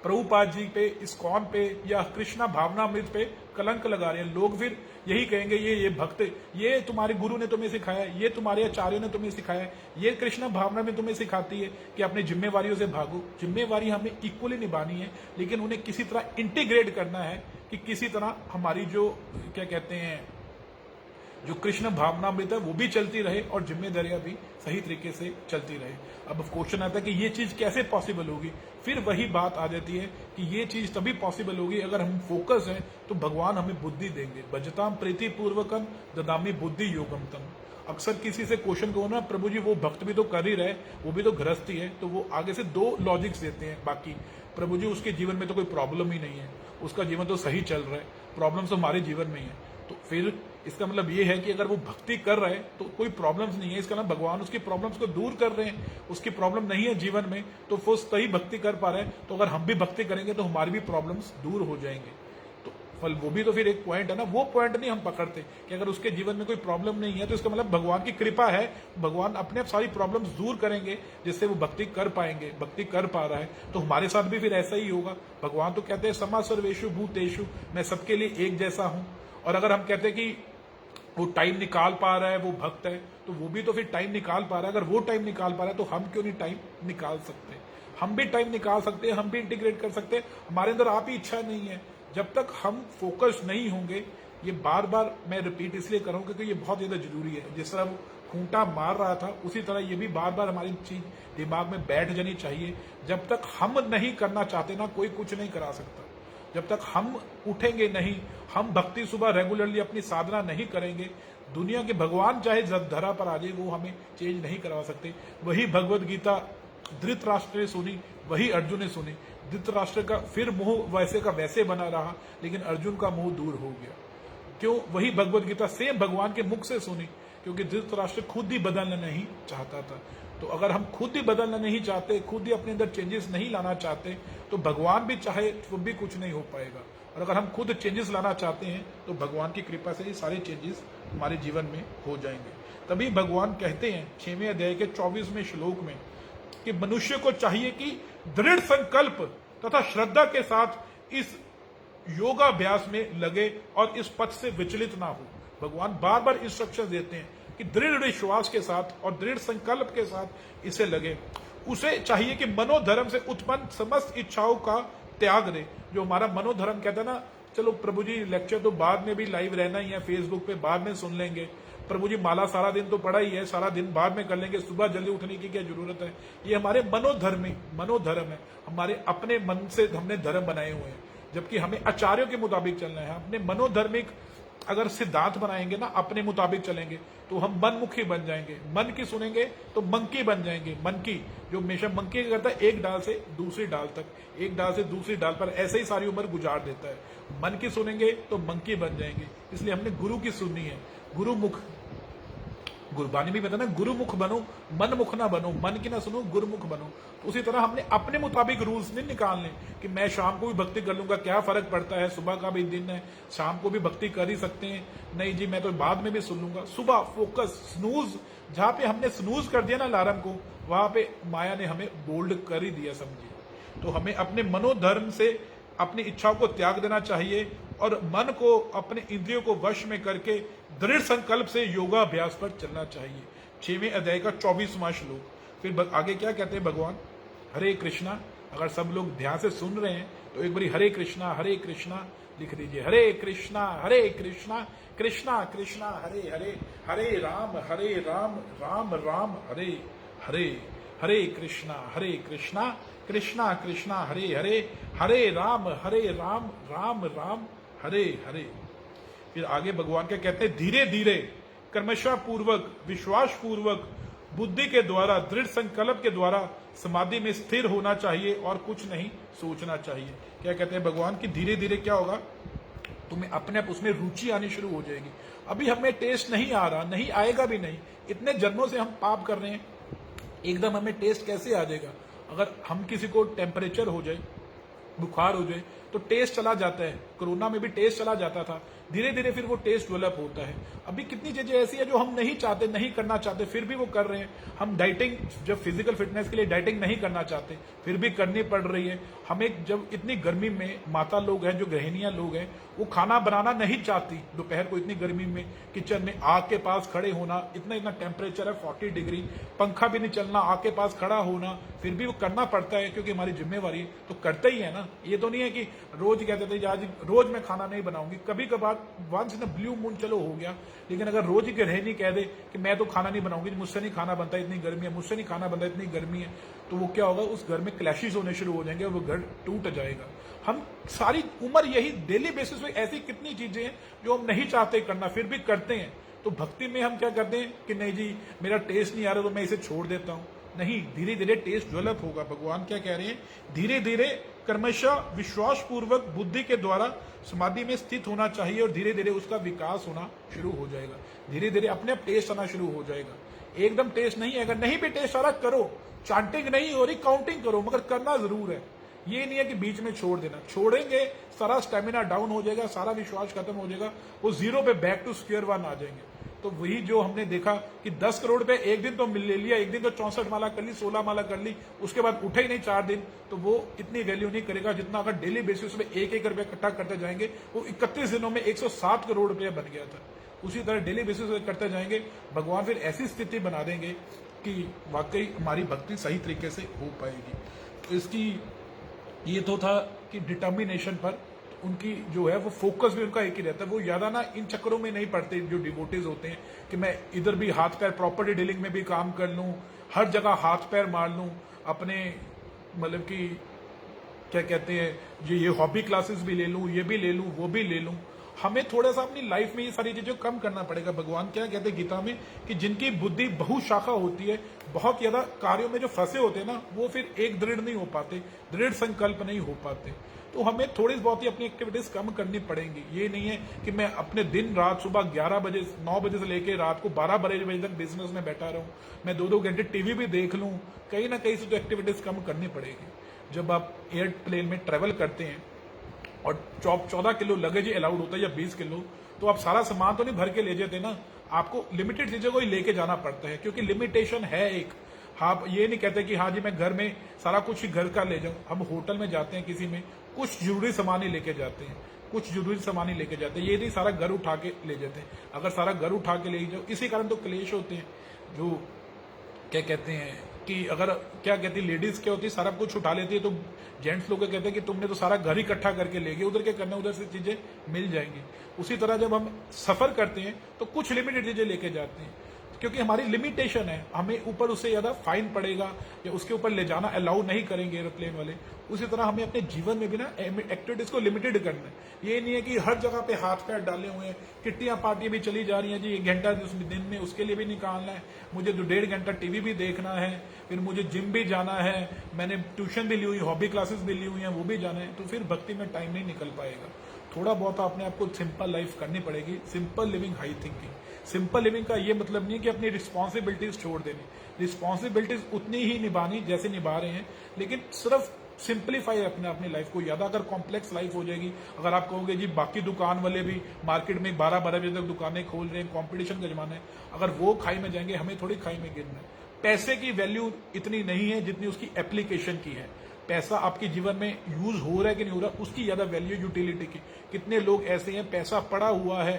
प्रभुपाद जी पे, इस्कॉन पे या कृष्णा भावनामृत पे कलंक लगा रहे हैं। लोग फिर यही कहेंगे ये भक्त, ये तुम्हारे गुरु ने तुम्हें सिखाया, ये तुम्हारे आचार्यों ने तुम्हें सिखाया, ये कृष्णा भावना में तुम्हें सिखाती है कि अपनी जिम्मेवारियों से भागो। जिम्मेवारी हमें इक्वली निभानी है, लेकिन उन्हें किसी तरह इंटीग्रेट करना है कि किसी तरह हमारी जो क्या कहते हैं जो कृष्ण भावनामृत है वो भी चलती रहे और जिम्मेदारियां भी सही तरीके से चलती रहे। अब क्वेश्चन आता है कि ये चीज कैसे पॉसिबल होगी। फिर वही बात आ जाती है कि ये चीज तभी पॉसिबल होगी अगर हम फोकस हैं, तो भगवान हमें बुद्धि देंगे। भजताम प्रीति पूर्वकम ददामी बुद्धि योगम तम। अक्सर किसी से क्वेश्चन कहो ना, प्रभु जी वो भक्त भी तो कर ही रहे, वो भी तो गृहस्थी है, तो वो आगे से 2 लॉजिक्स देते हैं। बाकी प्रभु जी उसके जीवन में तो कोई प्रॉब्लम ही नहीं है, उसका जीवन तो सही चल रहा है, प्रॉब्लम तो हमारे जीवन में ही है। तो फिर इसका मतलब ये है कि अगर वो भक्ति कर रहा है तो कोई प्रॉब्लम्स नहीं है, इसका मतलब भगवान उसकी प्रॉब्लम्स को दूर कर रहे हैं, उसकी प्रॉब्लम नहीं है जीवन में, तो वो सही भक्ति कर पा रहे हैं। तो अगर हम भी भक्ति करेंगे तो हमारी भी प्रॉब्लम्स दूर हो जाएंगे। तो फल वो भी तो फिर एक पॉइंट है ना, वो पॉइंट नहीं हम पकड़ते कि अगर उसके जीवन में कोई प्रॉब्लम नहीं है तो इसका मतलब भगवान की कृपा है, भगवान अपने आप सारी प्रॉब्लम्स दूर करेंगे जिससे वो भक्ति कर पाएंगे। भक्ति कर पा रहा है तो हमारे साथ भी फिर ऐसा ही होगा। भगवान तो कहते हैं समा सर्वेषु भूतेषु, मैं सबके लिए एक जैसा हूं। और अगर हम कहते हैं कि वो टाइम निकाल पा रहा है, वो भक्त है, तो वो भी तो फिर टाइम निकाल पा रहा है। अगर वो टाइम निकाल पा रहा है तो हम क्यों नहीं टाइम निकाल सकते? हम भी टाइम निकाल सकते हैं, हम भी इंटीग्रेट कर सकते हैं। हमारे अंदर आप ही इच्छा नहीं है। जब तक हम फोकस नहीं होंगे, ये बार बार मैं रिपीट इसलिए कर रहा हूं क्योंकि ये बहुत ज्यादा जरूरी है। जिस तरह वो खूंटा मार रहा था उसी तरह ये भी बार बार हमारी चीज दिमाग में बैठ जानी चाहिए। जब तक हम नहीं करना चाहते ना, कोई कुछ नहीं करा सकता। जब तक हम उठेंगे नहीं, हम भक्ति सुबह रेगुलरली अपनी साधना नहीं करेंगे, दुनिया के भगवान चाहे धरा पर आ जाए वो हमें चेंज नहीं करवा सकते। वही भगवत गीता धृतराष्ट्र ने सुनी, वही अर्जुन ने सुनी। धृतराष्ट्र का फिर मुंह वैसे का वैसे बना रहा, लेकिन अर्जुन का मुंह दूर हो गया। क्यों? वही भगवत गीता सेम भगवान के मुख से सुनी, क्योंकि धृतराष्ट्र खुद ही बदलना नहीं चाहता था। तो अगर हम खुद ही बदलना नहीं चाहते, खुद ही अपने अंदर चेंजेस नहीं लाना चाहते, तो भगवान भी चाहे तो भी कुछ नहीं हो पाएगा। और अगर हम खुद चेंजेस लाना चाहते हैं तो भगवान की कृपा से ही सारे चेंजेस हमारे जीवन में हो जाएंगे। तभी भगवान कहते हैं 6वें अध्याय के 24वें श्लोक में कि मनुष्य को चाहिए कि दृढ़ संकल्प तथा श्रद्धा के साथ इस योगाभ्यास में लगे और इस पथ से विचलित ना हो। भगवान बार बार इंस्ट्रक्शन देते हैं कि दृढ़ विश्वास के साथ और दृढ़ संकल्प के साथ इसे लगे। उसे चाहिए कि मनोधर्म से उत्पन्न समस्त इच्छाओं का त्याग दे। जो हमारा मनोधर्म कहता है ना, चलो प्रभु जी लेक्चर तो बाद में भी लाइव रहना ही है, फेसबुक पे बाद में सुन लेंगे, प्रभु जी माला सारा दिन तो पड़ा ही है, सारा दिन बाद में कर लेंगे, सुबह जल्दी उठने की क्या जरूरत है। ये हमारे मनोधर्म है, हमारे अपने मन से हमने धर्म बनाए हुए हैं, जबकि हमें आचार्यों के मुताबिक चलना है। अपने मनोधर्मिक अगर सिद्धांत बनाएंगे ना, अपने मुताबिक चलेंगे तो हम मनमुखी बन जाएंगे। मन की सुनेंगे तो मंकी बन जाएंगे। मन की जो हमेशा मंकी करता है, एक डाल से दूसरी डाल तक, एक डाल से दूसरी डाल पर ऐसे ही सारी उम्र गुजार देता है। मन की सुनेंगे तो मंकी बन जाएंगे। इसलिए हमने गुरु की सुननी है। गुरुमुख, गुरबानी भी बताना, गुरुमुख बनो, मनमुख ना बनो, मन की ना सुनो, गुरुमुख बनो। तो उसी तरह हमने अपने मुताबिक रूल्स नहीं निकालने कि मैं शाम को भी भक्ति कर लूंगा, क्या फर्क पड़ता है, सुबह का भी दिन है, शाम को भी भक्ति कर ही सकते हैं। नहीं जी, मैं तो बाद में भी सुन लूंगा। सुबह फोकस, स्नूज, जहां पे हमने स्नूज कर दिया ना अलार्म को, वहां पे माया ने हमें बोल्ड कर ही दिया, समझिए। तो हमें अपने मनोधर्म से अपनी इच्छाओं को त्याग देना चाहिए और मन को, अपने इंद्रियों को वश में करके दृढ़ संकल्प से योगाभ्यास पर चलना चाहिए। 6वें अध्याय का 24वां श्लोक। फिर आगे क्या कहते हैं भगवान? हरे कृष्णा। अगर सब लोग ध्यान से सुन रहे हैं तो एक बारी हरे कृष्णा लिख दीजिए। हरे कृष्णा कृष्णा कृष्णा हरे हरे, हरे राम राम राम हरे हरे, हरे कृष्णा कृष्णा कृष्णा हरे हरे, हरे राम राम राम हरे हरे। फिर आगे भगवान क्या कहते हैं? धीरे धीरे कर्मशः पूर्वक, विश्वास पूर्वक, बुद्धि के द्वारा, दृढ़ संकल्प के द्वारा समाधि में स्थिर होना चाहिए और कुछ नहीं सोचना चाहिए। क्या कहते हैं भगवान की धीरे धीरे क्या होगा? तुम्हें अपने आप उसमें रुचि आनी शुरू हो जाएगी। अभी हमें टेस्ट नहीं आ रहा, नहीं आएगा भी नहीं। इतने जन्मों से हम पाप कर रहे हैं, एकदम हमें टेस्ट कैसे आ जाएगा? अगर हम किसी को टेम्परेचर हो जाए, बुखार हो जाए, तो टेस्ट चला जाता है। कोरोना में भी टेस्ट चला जाता था, धीरे धीरे फिर वो टेस्ट डेवलप होता है। अभी कितनी चीजें ऐसी है जो हम नहीं चाहते, नहीं करना चाहते, फिर भी वो कर रहे हैं। हम डाइटिंग, जब फिजिकल फिटनेस के लिए डाइटिंग नहीं करना चाहते, फिर भी करनी पड़ रही है हमें। जब इतनी गर्मी में माता लोग हैं, जो गृहिणियां लोग हैं, वो खाना बनाना नहीं चाहती दोपहर को, इतनी गर्मी में किचन में आग के पास खड़े होना, इतना टेम्परेचर है 40 डिग्री, पंखा भी नहीं चलना, आग के पास खड़ा होना, फिर भी वो करना पड़ता है क्योंकि हमारी जिम्मेवारी है। तो करते ही है ना। ये तो नहीं है कि रोज कहते थे आज रोज मैं खाना नहीं बनाऊंगी, कभी कभार वंस इन ब्लू मून चलो हो गया। लेकिन अगर रोज ही गृहिणी कह दे कि मैं तो खाना नहीं बनाऊंगी, मुझसे नहीं खाना बनता, इतनी गर्मी है, मुझसे नहीं खाना बनता, इतनी गर्मी है, तो वो क्या होगा? उस घर में क्लैशेस होने शुरू हो जाएंगे और वो घर टूट जाएगा। हम सारी उम्र यही डेली बेसिस पे ऐसी कितनी चीजें हैं जो हम नहीं चाहते करना, फिर भी करते हैं। तो भक्ति में हम क्या करते हैं कि नहीं जी मेरा टेस्ट नहीं आ रहा तो मैं इसे छोड़ देता हूं। नहीं, धीरे धीरे टेस्ट डेवलप होगा। भगवान क्या कह रहे हैं, धीरे धीरे कर्मशः विश्वास पूर्वक बुद्धि के द्वारा समाधि में स्थित होना चाहिए और धीरे धीरे उसका विकास होना शुरू हो जाएगा। धीरे धीरे अपने आप टेस्ट आना शुरू हो जाएगा। एकदम टेस्ट नहीं, अगर नहीं भी टेस्ट आ रहा करो, चांटिंग नहीं हो रही काउंटिंग करो, मगर करना जरूर है। ये नहीं है कि बीच में छोड़ देना, छोड़ेंगे सारा स्टेमिना डाउन हो जाएगा, सारा विश्वास खत्म हो जाएगा, वो जीरो पे बैक टू स्क्वायर वन आ जाएंगे। तो वही जो हमने देखा कि 10 करोड़ पे एक दिन तो ले लिया, एक दिन तो 64 माला कर ली, 16 माला कर ली, उसके बाद उठे ही नहीं 4 दिन, तो वो इतनी वैल्यू नहीं करेगा जितना अगर डेली बेसिस पे 1-1 रुपया इकट्ठा करते जाएंगे। वो 31 दिनों में 107 करोड़ रुपया बन गया था। उसी तरह डेली बेसिस पे करते जाएंगे, भगवान फिर ऐसी स्थिति बना देंगे कि वाकई हमारी भक्ति सही तरीके से हो पाएगी। तो इसकी ये तो था कि डिटर्मिनेशन पर उनकी जो है वो फोकस भी उनका एक ही रहता है। वो ज्यादा ना इन चक्करों में नहीं पड़ते जो डिवोटीज होते हैं कि मैं इधर भी हाथ पैर प्रॉपर्टी डीलिंग में भी काम कर लूं, हर जगह हाथ पैर मार लूं, अपने मतलब कि क्या कहते हैं ये हॉबी क्लासेस भी ले लूं, ये भी ले लूं, वो भी ले लूं। हमें थोड़ा सा अपनी लाइफ में ये सारी चीजें कम करना पड़ेगा। भगवान क्या कहते हैं गीता में कि जिनकी बुद्धि बहुशाखा होती है, बहुत ज्यादा कार्यों में जो फंसे होते हैं ना, वो फिर एक दृढ़ नहीं हो पाते, दृढ़ संकल्प नहीं हो पाते। तो हमें थोड़ी बहुत ही अपनी एक्टिविटीज कम करनी पड़ेंगी। ये नहीं है कि मैं अपने दिन रात सुबह 11 बजे 9 बजे से लेकर रात को 12 बजे तक बिजनेस में बैठा रहूं, मैं 2-2 घंटे टीवी भी देख लूं, कहीं ना कहीं से तो एक्टिविटीज कम करनी पड़ेगी। जब आप एयरप्लेन में ट्रेवल करते हैं और 14 किलो लगेज अलाउड होता है या 20 किलो, तो आप सारा सामान तो नहीं भर के ले जाते ना, आपको लिमिटेड चीजों को ही लेके जाना पड़ता है, क्योंकि लिमिटेशन है एक। हाँ, ये नहीं कहते कि हाँ जी मैं घर में सारा कुछ ही घर का ले जाऊं। हम होटल में जाते हैं किसी में, कुछ जरूरी सामान ही लेके जाते हैं, कुछ जरूरी सामान ही लेके जाते हैं। ये नहीं सारा घर उठा के ले जाते हैं। अगर सारा घर उठा के ले जाओ, इसी कारण तो क्लेश होते हैं। जो क्या कहते हैं कि अगर क्या कहती है लेडीज क्या होती है, सारा कुछ उठा लेती है, तो जेंट्स लोग कहते हैं कि तुमने तो सारा घर ही इकट्ठा करके ले गए, उधर क्या करना, उधर से चीजें मिल जाएंगी। उसी तरह जब हम सफर करते हैं तो कुछ लिमिटेड चीजें लेके जाते हैं, क्योंकि हमारी लिमिटेशन है। हमें ऊपर उससे ज्यादा फाइन पड़ेगा या उसके ऊपर ले जाना अलाउ नहीं करेंगे एरोप्लेन वाले। उसी तरह हमें अपने जीवन में भी ना एक्टिविटीज को लिमिटेड करना है। ये नहीं है कि हर जगह पे हाथ पैर डाले हुए हैं, किट्टियां पार्टियां भी चली जा रही हैं जी, 1 घंटा दिन में उसके लिए भी निकालना है, मुझे 1.5 घंटा टीवी भी देखना है, फिर मुझे जिम भी जाना है, मैंने ट्यूशन भी ली हुई, हॉबी क्लासेस भी ली हुई है, वो भी जाना है। तो फिर भक्ति में टाइम नहीं निकल पाएगा। थोड़ा बहुत अपने आप को सिंपल लाइफ करनी पड़ेगी। Simple living, high thinking. Simple living का ये मतलब नहीं कि अपनी रिस्पॉन्सिबिलिटीज छोड़ देनी, रिस्पॉन्सिबिलिटीज उतनी ही निभानी जैसे निभा रहे हैं, लेकिन सिर्फ सिंप्लीफाई अपनी लाइफ को। ज्यादा अगर कॉम्प्लेक्स लाइफ हो जाएगी, अगर आप कहोगे जी बाकी दुकान वाले भी मार्केट में 12-12 बजे तक दुकानें खोल रहे हैं, कंपटीशन का जमाना है, अगर वो खाई में जाएंगे, हमें थोड़ी खाई में गिरना है। पैसे की वैल्यू इतनी नहीं है जितनी उसकी एप्लीकेशन की है। पैसा आपके जीवन में यूज हो रहा है कि नहीं हो रहा, उसकी ज्यादा वैल्यू यूटिलिटी की। कितने लोग ऐसे हैं, पैसा पड़ा हुआ है,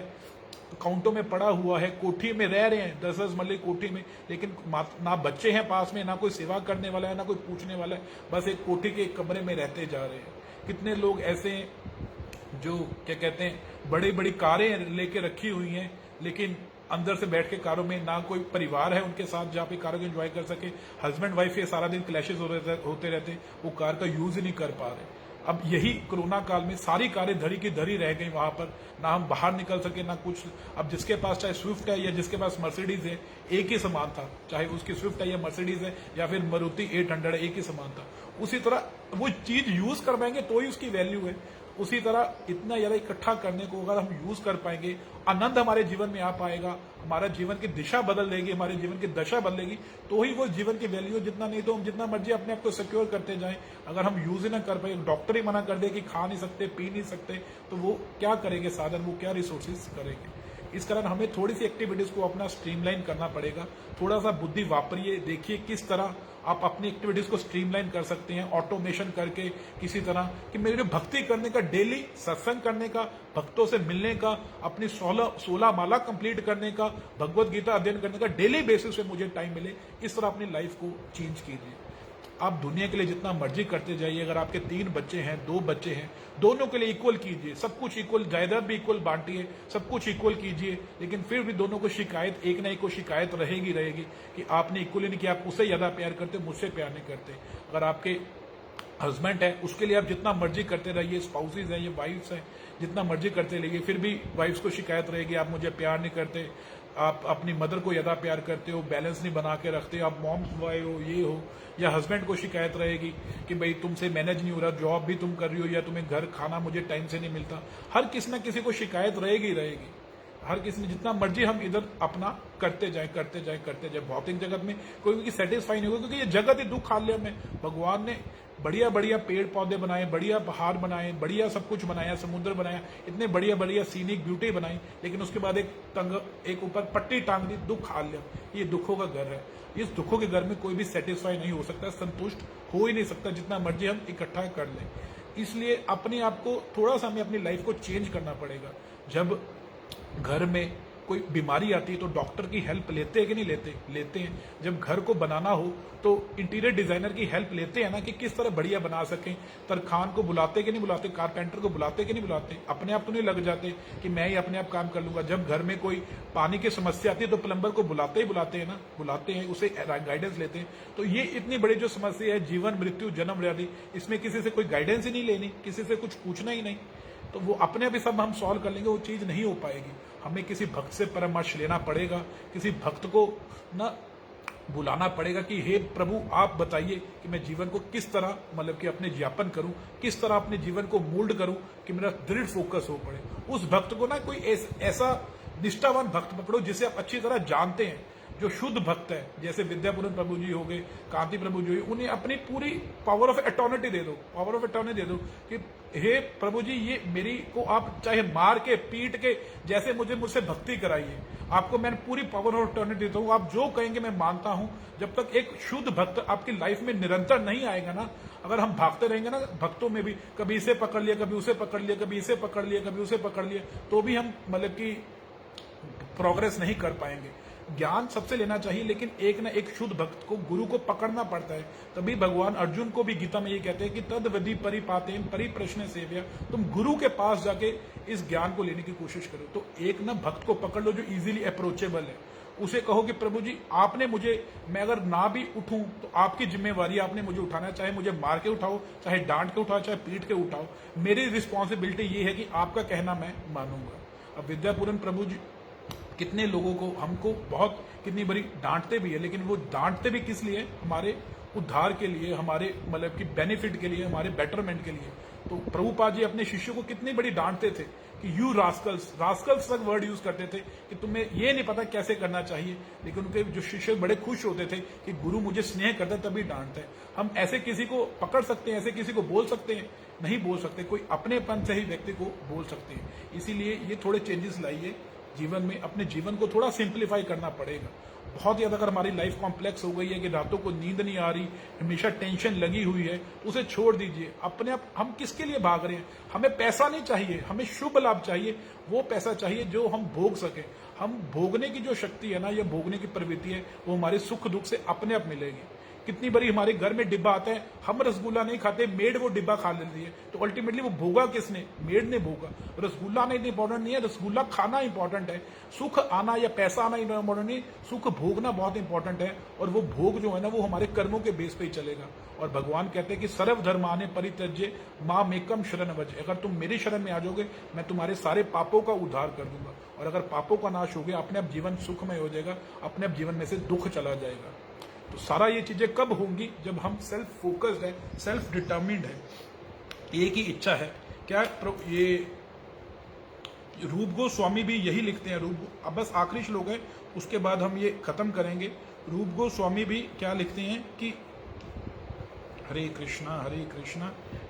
अकाउंटों में पड़ा हुआ है, कोठी में रह रहे हैं, 10-10 मरले कोठी में, लेकिन ना बच्चे हैं पास में, ना कोई सेवा करने वाला है, ना कोई पूछने वाला है, बस एक कोठी के एक कमरे में रहते जा रहे हैं। कितने लोग ऐसे हैं जो क्या कहते हैं बड़ी बड़ी कारें लेके रखी हुई हैं, लेकिन अंदर से बैठ के कारों में ना कोई परिवार है उनके साथ जहाँ पे कारों को एंजॉय कर सके। हस्बैंड वाइफ के सारा दिन क्लैशेस होते रहते, वो कार का यूज ही नहीं कर पा रहे। अब यही कोरोना काल में सारी कारें धरी की धरी रह गई वहां पर, ना हम बाहर निकल सके ना कुछ। अब जिसके पास चाहे स्विफ्ट है या जिसके पास मर्सिडीज है, एक ही समान था, चाहे उसकी स्विफ्ट है या मर्सिडीज है या फिर मारुति 800 है, एक ही समान था। उसी तरह वो चीज यूज कर पाएंगे तो ही उसकी वैल्यू है। उसी तरह इतना ज्यादा इकट्ठा करने को अगर हम यूज कर पाएंगे, आनंद हमारे जीवन में आ पाएगा, हमारा जीवन की दिशा बदल देगी, हमारे जीवन की दशा बदलेगी, तो ही वो जीवन की वैल्यू। जितना नहीं तो हम जितना मर्जी अपने आप को सिक्योर करते जाएं, अगर हम यूज ही ना कर पाए, डॉक्टर ही मना कर दे कि खा नहीं सकते, पी नहीं सकते, तो वो क्या करेंगे साधन, वो क्या रिसोर्सेज करेंगे। इस कारण हमें थोड़ी सी एक्टिविटीज को अपना स्ट्रीमलाइन करना पड़ेगा। थोड़ा सा बुद्धि वापरिए, देखिए किस तरह आप अपनी एक्टिविटीज को स्ट्रीमलाइन कर सकते हैं, ऑटोमेशन करके किसी तरह कि मेरे भक्ति करने का, डेली सत्संग करने का, भक्तों से मिलने का, अपनी 16 माला कंप्लीट करने का, भगवत गीता अध्ययन करने का डेली बेसिस पे मुझे टाइम मिले। इस तरह अपनी लाइफ को चेंज कीजिए। आप दुनिया के लिए जितना मर्जी करते जाइए, अगर आपके 3 बच्चे हैं, 2 बच्चे हैं, दोनों के लिए इक्वल कीजिए, सब कुछ इक्वल, जायदाद भी इक्वल बांटिए, सब कुछ इक्वल कीजिए, लेकिन फिर भी दोनों को शिकायत, एक ना एक को शिकायत रहेगी कि आपने इक्वल नहीं किया, आप उससे ज्यादा प्यार करते, मुझसे प्यार नहीं करते। अगर आपके हस्बैंड है, उसके लिए आप जितना मर्जी करते रहिए, स्पाउसेज हैं, ये वाइफ्स हैं, जितना मर्जी करते रहिए, फिर भी वाइफ्स को शिकायत रहेगी आप मुझे प्यार नहीं करते, आप अपनी मदर को ज्यादा प्यार करते हो, बैलेंस नहीं बना के रखते, आप मॉम बॉय हो, ये हो, या हस्बैंड को शिकायत रहेगी कि भाई तुमसे मैनेज नहीं हो रहा, जॉब भी तुम कर रही हो, या तुम्हें घर खाना मुझे टाइम से नहीं मिलता। हर किसी ना किसी को शिकायत रहेगी रहेगी। हर किसी ने जितना मर्जी हम इधर अपना करते जाए करते जाए करते जाए, भौतिक जगत में कोई सेटिस्फाई नहीं होगा, क्योंकि ये जगत ही दुख हाल्य में। भगवान ने बढ़िया बढ़िया पेड़ पौधे बनाए, बढ़िया पहाड़ बनाए, बढ़िया सब कुछ बनाया, समुद्र बनाया, इतने बढ़िया बढ़िया सीनिक ब्यूटी बनाई, लेकिन उसके बाद एक ऊपर पट्टी टांग दी, दुख हाल्य। ये दुखों का घर है। इस दुखों के घर में कोई भी सेटिस्फाई नहीं हो सकता, संतुष्ट हो ही नहीं सकता, जितना मर्जी हम इकट्ठा कर लें। इसलिए अपने आप को थोड़ा सा हमें अपनी लाइफ को चेंज करना पड़ेगा। जब घर में कोई बीमारी आती है तो डॉक्टर की हेल्प लेते हैं कि नहीं लेते? लेते हैं। जब घर को बनाना हो तो इंटीरियर डिजाइनर की हेल्प लेते हैं ना, कि किस तरह बढ़िया बना सकें। तरखान को बुलाते कि नहीं बुलाते? कारपेंटर को बुलाते कि नहीं बुलाते? अपने आप तो नहीं लग जाते कि मैं ही अपने आप काम कर लूंगा। जब घर में कोई पानी की समस्या आती है तो प्लम्बर को बुलाते ही बुलाते हैं ना, बुलाते हैं, उसे गाइडेंस लेते हैं। तो ये इतनी बड़ी जो समस्या है, जीवन मृत्यु जन्म व्याधि, इसमें किसी से कोई गाइडेंस ही नहीं लेनी, किसी से कुछ पूछना ही नहीं, तो वो अपने आप ही सब हम सॉल्व कर लेंगे, वो चीज नहीं हो पाएगी। हमें किसी भक्त से परामर्श लेना पड़ेगा, किसी भक्त को ना बुलाना पड़ेगा कि हे प्रभु आप बताइए कि मैं जीवन को किस तरह मतलब कि अपने ज्ञापन करूं, किस तरह अपने जीवन को मोल्ड करूं कि मेरा दृढ़ फोकस हो पड़े। उस भक्त को ना कोई ऐसा निष्ठावान भक्त पकड़ो जिसे आप अच्छी तरह जानते हैं, जो शुद्ध भक्त है, जैसे विद्यापूरन प्रभु जी हो गए, कांति प्रभु जी, उन्हें अपनी पूरी पावर ऑफ अटॉर्निटी दे दो, पावर ऑफ अटॉर्निटी दे दो कि हे प्रभु जी ये मेरी को आप चाहे मार के पीट के जैसे मुझसे भक्ति कराइए, आपको मैं पूरी पावर ऑफ अटॉर्निटी देता हूं, आप जो कहेंगे मैं मानता हूं। जब तक एक शुद्ध भक्त आपकी लाइफ में निरंतर नहीं आएगा ना, अगर हम भागते रहेंगे ना भक्तों में भी, कभी इसे पकड़ लिया, कभी उसे पकड़ लिया, कभी इसे पकड़ लिया, कभी उसे पकड़ लिया, तो भी हम मतलब कि प्रोग्रेस नहीं कर पाएंगे। ज्ञान सबसे लेना चाहिए, लेकिन एक ना एक शुद्ध भक्त को, गुरु को पकड़ना पड़ता है। तभी भगवान अर्जुन को भी गीता में ये कहते हैं कि तद विधि परिपातेन परिप्रश्न सेव्या, तुम गुरु के पास जाके इस ज्ञान को लेने की कोशिश करो। तो एक ना भक्त को पकड़ लो जो इजीली अप्रोचेबल है, उसे कहो कि प्रभु जी आपने मुझे, मैं अगर ना भी उठूं तो आपकी जिम्मेवारी, आपने मुझे उठाना, चाहे मुझे मार के उठाओ, चाहे डांट के उठाओ, चाहे पीट के उठाओ, मेरी रिस्पॉन्सिबिलिटी ये है कि आपका कहना मैं मानूंगा। अब विद्यापूरन प्रभु जी कितने लोगों को, हमको बहुत कितनी बड़ी डांटते भी है, लेकिन वो डांटते भी किस लिए? हमारे उद्धार के लिए, हमारे मतलब कि बेनिफिट के लिए, हमारे बेटरमेंट के लिए। तो प्रभुपाद जी अपने शिष्यों को कितनी बड़ी डांटते थे कि यू रास्कल्स, रास्कल्स तक वर्ड यूज करते थे कि तुम्हें ये नहीं पता कैसे करना चाहिए। लेकिन उनके जो शिष्य बड़े खुश होते थे कि गुरु मुझे स्नेह करता है तभी डांटता है। हम ऐसे किसी को पकड़ सकते हैं, ऐसे किसी को बोल सकते हैं? नहीं बोल सकते। कोई अपनेपन से ही व्यक्ति को बोल सकते हैं। इसीलिए ये थोड़े चेंजेस लाइए जीवन में, अपने जीवन को थोड़ा सिंप्लीफाई करना पड़ेगा। बहुत ज्यादा अगर हमारी लाइफ कॉम्प्लेक्स हो गई है कि रातों को नींद नहीं आ रही, हमेशा टेंशन लगी हुई है, उसे छोड़ दीजिए। अपने आप हम किसके लिए भाग रहे हैं? हमें पैसा नहीं चाहिए, हमें शुभ लाभ चाहिए। वो पैसा चाहिए जो हम भोग सके। हम भोगने की जो शक्ति है ना, या भोगने की प्रवृत्ति है, वो हमारे सुख दुख से अपने आप मिलेगी। कितनी बड़ी हमारे घर में डिब्बा आता है, हम रसगुल्ला नहीं खाते, मेड वो डिब्बा खा लेती है, तो अल्टीमेटली वो भोगा किसने? मेड ने भोगा। रसगुल्ला आना इतना इंपॉर्टेंट नहीं है, रसगुल्ला खाना इंपॉर्टेंट है। सुख आना या पैसा आना इंपॉर्टेंट नहीं, सुख भोगना बहुत इंपॉर्टेंट है। और वो भोग जो है ना, वो हमारे कर्मों के बेस पे ही चलेगा। और भगवान कहते हैं कि सर्व धर्माने परित्यज्य माम एकम शरण व्रज, अगर तुम मेरी शरण में आ जाओगे, मैं तुम्हारे सारे पापों का उद्धार कर दूंगा। और अगर पापों का नाश हो गया, अपने आप जीवन सुखमय हो जाएगा, अपने आप जीवन में से दुख चला जाएगा। तो सारा ये चीजें कब होंगी? जब हम सेल्फ फोकस्ड है, सेल्फ डिटर्मिन्ड है, एक ही इच्छा है। क्या ये रूप गोस्वामी भी यही लिखते हैं। अब बस आखिरी श्लोक है, उसके बाद हम ये खत्म करेंगे। रूप गोस्वामी भी क्या लिखते हैं कि हरे कृष्णा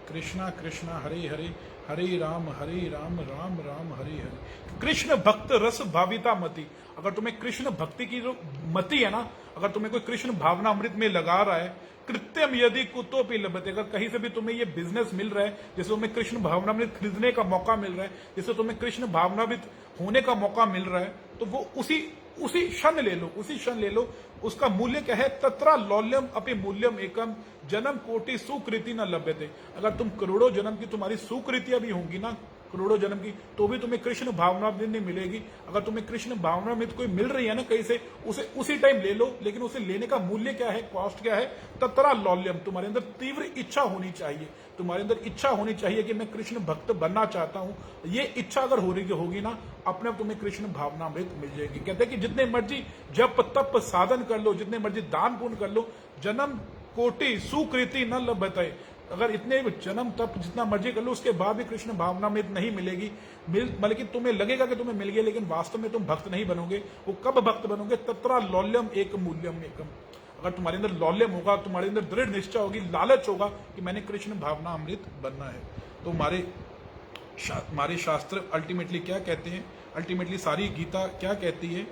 कृष्णा कृष्णा हरे हरे, हरे राम राम राम हरे हरे। कृष्ण भक्त रस भाविता मति, अगर तुम्हें कृष्ण भक्ति की जो मति है ना, अगर तुम्हें कोई कृष्ण भावना अमृत में लगा रहा है, कृत्यम यदि कुतोपि लभते, अगर कहीं से भी तुम्हें ये बिजनेस मिल रहा है, जैसे तुम्हें कृष्ण भावनामृत खरीदने का मौका मिल रहा है, जैसे तुम्हें कृष्ण भावनामृत होने का मौका मिल रहा है, तो वो उसी क्षण ले लो, उसी क्षण ले लो। उसका मूल्य क्या है? तत्रा लौल्यम अपि मूल्यम एकम जन्म कोटि सुकृति न लभ्यते। अगर तुम करोड़ों जन्म की तुम्हारी सुकृतियां भी होंगी ना, करोड़ों जन्म की, तो भी तुम्हें कृष्ण भावनामृत नहीं मिलेगी। अगर तुम्हें कृष्ण भावनामृत कोई मिल रही है ना कहीं से, उसे उसी टाइम ले लो, लेकिन उसे लेने का मूल्य क्या है, कॉस्ट क्या है, ततरा लौल्यम, तुम्हारे अंदर तीव्र इच्छा होनी चाहिए, तुम्हारे अंदर इच्छा होनी चाहिए कि मैं कृष्ण भक्त बनना चाहता हूं। ये इच्छा अगर हो रही होगी ना, अपने आप तुम्हें कृष्ण भावनामृत मिल जाएगी। कहते हैं कि जितने मर्जी जप तप साधन कर लो, जितने मर्जी दान पुण्य कर लो, जन्म कोटि सुकृति न लभते, अगर इतने जन्म तप जितना मर्जी कर लो, उसके बाद भी कृष्ण भावनामृत नहीं मिलेगी। बल्कि तुम्हें लगेगा कि तुम्हें मिल गया, लेकिन वास्तव में तुम भक्त नहीं बनोगे। वो कब भक्त बनोगे, तत्रा लौल्यम एक मूल्यम एकम, अगर तुम्हारे अंदर लौल्यम होगा, तुम्हारे अंदर दृढ़ निश्चय होगी, लालच होगा कि मैंने कृष्ण भावना अमृत बनना है। तो हमारे शास्त्र अल्टीमेटली क्या कहते हैं, अल्टीमेटली सारी गीता क्या कहती है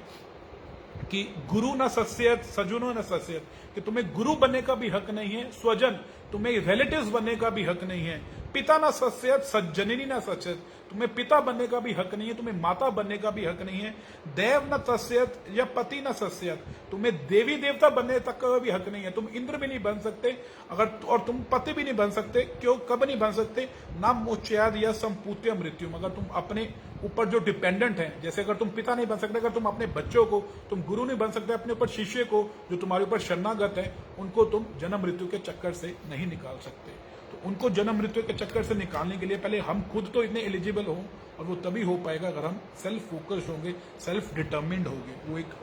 कि गुरु न सस्यत सजुनो न सस्यत, कि तुम्हें गुरु बनने का भी हक नहीं है, स्वजन तुम्हें रिलेटिव्स बनने का भी हक नहीं है, पिता न सस्यत सज्जननी न सस्यत, तुम्हें पिता बनने का भी हक नहीं है, तुम्हें माता बनने का भी हक नहीं है, देव न तस्यत या पति न सस्यत, तुम्हें देवी देवता बनने तक का भी हक नहीं है, तुम इंद्र भी नहीं बन सकते, अगर और तुम पति भी नहीं बन सकते। क्यों, कब नहीं बन सकते, ना मोचयाद या संपूत्य मृत्यु, अगर तुम अपने ऊपर जो डिपेंडेंट है, जैसे अगर तुम पिता नहीं बन सकते, अगर तुम अपने बच्चों को, तुम गुरु नहीं बन सकते, अपने ऊपर शिष्य को जो तुम्हारे ऊपर शरणागत है, उनको तुम जन्म मृत्यु के चक्कर से नहीं निकाल सकते। तो उनको जन्म मृत्यु के चक्कर से निकालने के लिए पहले हम खुद तो इतने एलिजिबल हो, और वो तभी हो पाएगा अगर हम सेल्फ फोकस होंगे, सेल्फ डिटर्मिन्ड होंगे, वो एक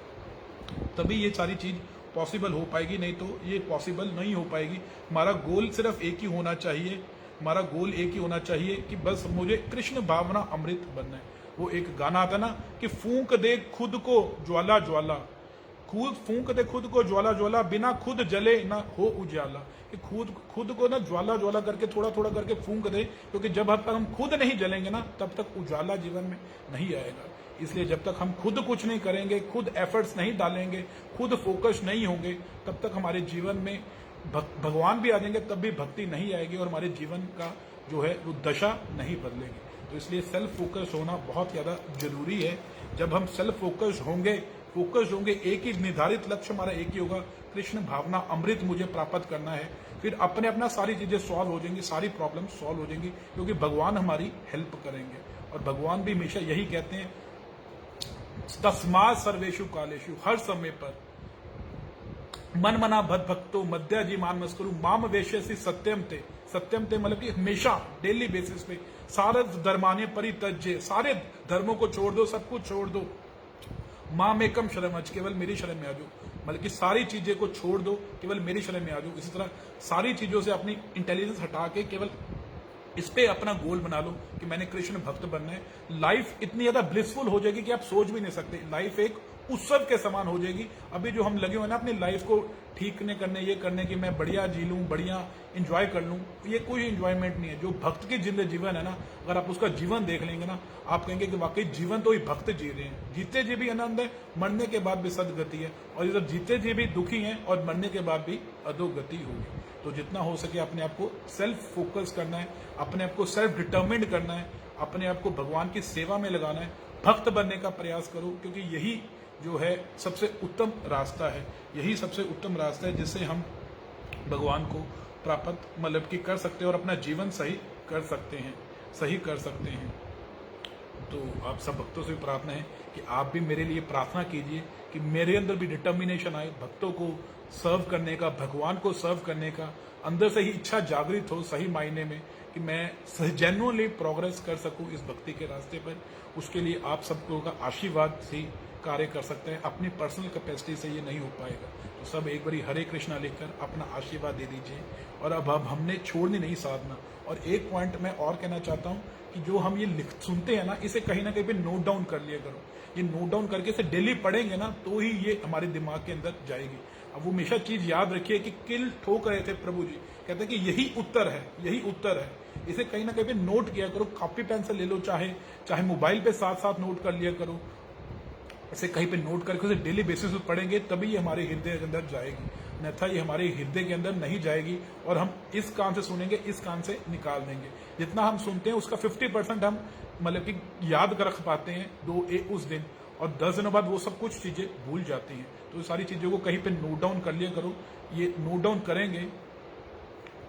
तभी ये सारी चीज पॉसिबल हो पाएगी, नहीं तो ये पॉसिबल नहीं हो पाएगी। हमारा गोल सिर्फ एक ही होना चाहिए, हमारा गोल एक ही होना चाहिए कि बस मुझे कृष्ण भावना अमृत बनना है। वो एक गाना आता ना कि फूंक दे खुद को ज्वाला ज्वाला, खुद फूंक दे खुद को ज्वाला ज्वाला, बिना खुद जले ना हो उजाला, कि खुद को ना ज्वाला ज्वाला करके थोड़ा थोड़ा करके फूंक दे, क्योंकि जब तक हम खुद नहीं जलेंगे ना, तब तक उजाला जीवन में नहीं आएगा। इसलिए जब तक हम खुद कुछ नहीं करेंगे, खुद एफर्ट्स नहीं डालेंगे, खुद फोकस नहीं होंगे, तब तक हमारे जीवन में भगवान भी आ जाएंगे, तब भी भक्ति नहीं आएगी और हमारे जीवन का जो है वो दशा नहीं बदलेगी। तो इसलिए सेल्फ फोकस होना बहुत ज्यादा जरूरी है। जब हम सेल्फ फोकस होंगे, एक ही निर्धारित लक्ष्य हमारा एक ही होगा, कृष्ण भावना अमृत मुझे प्राप्त करना है, फिर अपने अपना सारी चीजें सॉल्व हो जाएंगी, सारी प्रॉब्लम सॉल्व हो जाएंगी, क्योंकि भगवान हमारी हेल्प करेंगे। और भगवान भी हमेशा यही कहते हैं, तस्मात् सर्वेषु कालेषु, हर समय पर मन मना भद भक्तो मध्या जी मान मस्करू माम वेश्यसी सत्यम ते मतलब कि हमेशा डेली बेसिस पे सारे धर्माने परित्यज्य, सारे धर्मों को छोड़ दो, सब कुछ छोड़ दो, माम एकम शरणमच, केवल मेरी शरण में आ जाओ, मतलब कि सारी चीजें को छोड़ दो, केवल मेरी शरण में आ जाओ। इसी तरह सारी चीजों से अपनी इंटेलिजेंस हटा के केवल इस पे अपना गोल बना लो कि मैंने कृष्ण भक्त बनना है। लाइफ इतनी ज्यादा ब्लिसफुल हो जाएगी कि आप सोच भी नहीं सकते, लाइफ एक उत्सव के समान हो जाएगी। अभी जो हम लगे हुए ना अपनी लाइफ को ठीक करने, ये करने की मैं बढ़िया जी लूं, बढ़िया एंजॉय कर लूं, ये कोई एंजॉयमेंट नहीं है। जो भक्त की जीवन है ना, अगर आप उसका जीवन देख लेंगे ना, आप कहेंगे कि वाकई जीवन तो ही भक्त जी रहे हैं। जीते जी भी आनंद है, मरने के बाद भी सदगति है, और इधर जीते जी भी दुखी हैं और मरने के बाद भी अधोगति होगी। तो जितना हो सके अपने आप को सेल्फ फोकस करना है, अपने आप को सेल्फ डिटर्मिन्ड करना है, अपने आप को भगवान की सेवा में लगाना है, भक्त बनने का प्रयास करो, क्योंकि यही जो है सबसे उत्तम रास्ता है, यही सबसे उत्तम रास्ता है जिससे हम भगवान को प्राप्त मतलब कि कर सकते हैं और अपना जीवन सही कर सकते हैं। तो आप सब भक्तों से प्रार्थना है कि आप भी मेरे लिए प्रार्थना कीजिए कि मेरे अंदर भी डिटर्मिनेशन आए, भक्तों को सर्व करने का, भगवान को सर्व करने का अंदर से ही इच्छा जागृत हो सही मायने में, कि मैं जेन्युइनली प्रोग्रेस कर सकूं इस भक्ति के रास्ते पर। उसके लिए आप सबको का आशीर्वाद से कार्य कर सकते हैं, अपनी पर्सनल कैपेसिटी से ये नहीं हो पाएगा। तो सब एक बारी हरे कृष्णा लिखकर अपना आशीर्वाद दे दीजिए। और अब हमने छोड़नी नहीं साधना। और एक पॉइंट मैं और कहना चाहता हूँ कि जो हम ये सुनते हैं ना, इसे कहीं ना कहीं पे नोट डाउन कर लिया करो। ये नोट डाउन करके इसे डेली पढ़ेंगे ना, तो ही ये हमारे दिमाग के अंदर जाएगी। अब वो हमेशा चीज याद रखिए कि किल ठोक रहे थे प्रभु जी, कहते हैं कि यही उत्तर है। इसे कहीं ना कहीं पे नोट किया करो, कॉपी पेन से ले लो, चाहे मोबाइल पे साथ साथ नोट कर लिया करो। इसे कहीं पे नोट करके उसे डेली बेसिस पे पढ़ेंगे, तभी ये हमारे हृदय के अंदर जाएगी, अन्यथा ये हमारे हृदय के अंदर नहीं जाएगी। और हम इस कान से सुनेंगे, इस कान से निकाल देंगे। जितना हम सुनते हैं उसका 50% हम मतलब कि याद रख पाते हैं उस दिन, और 10 दिनों बाद वो सब कुछ चीजें भूल जाती हैं। तो सारी चीजों को कहीं पे नोट डाउन कर लिया करो। ये नोट डाउन करेंगे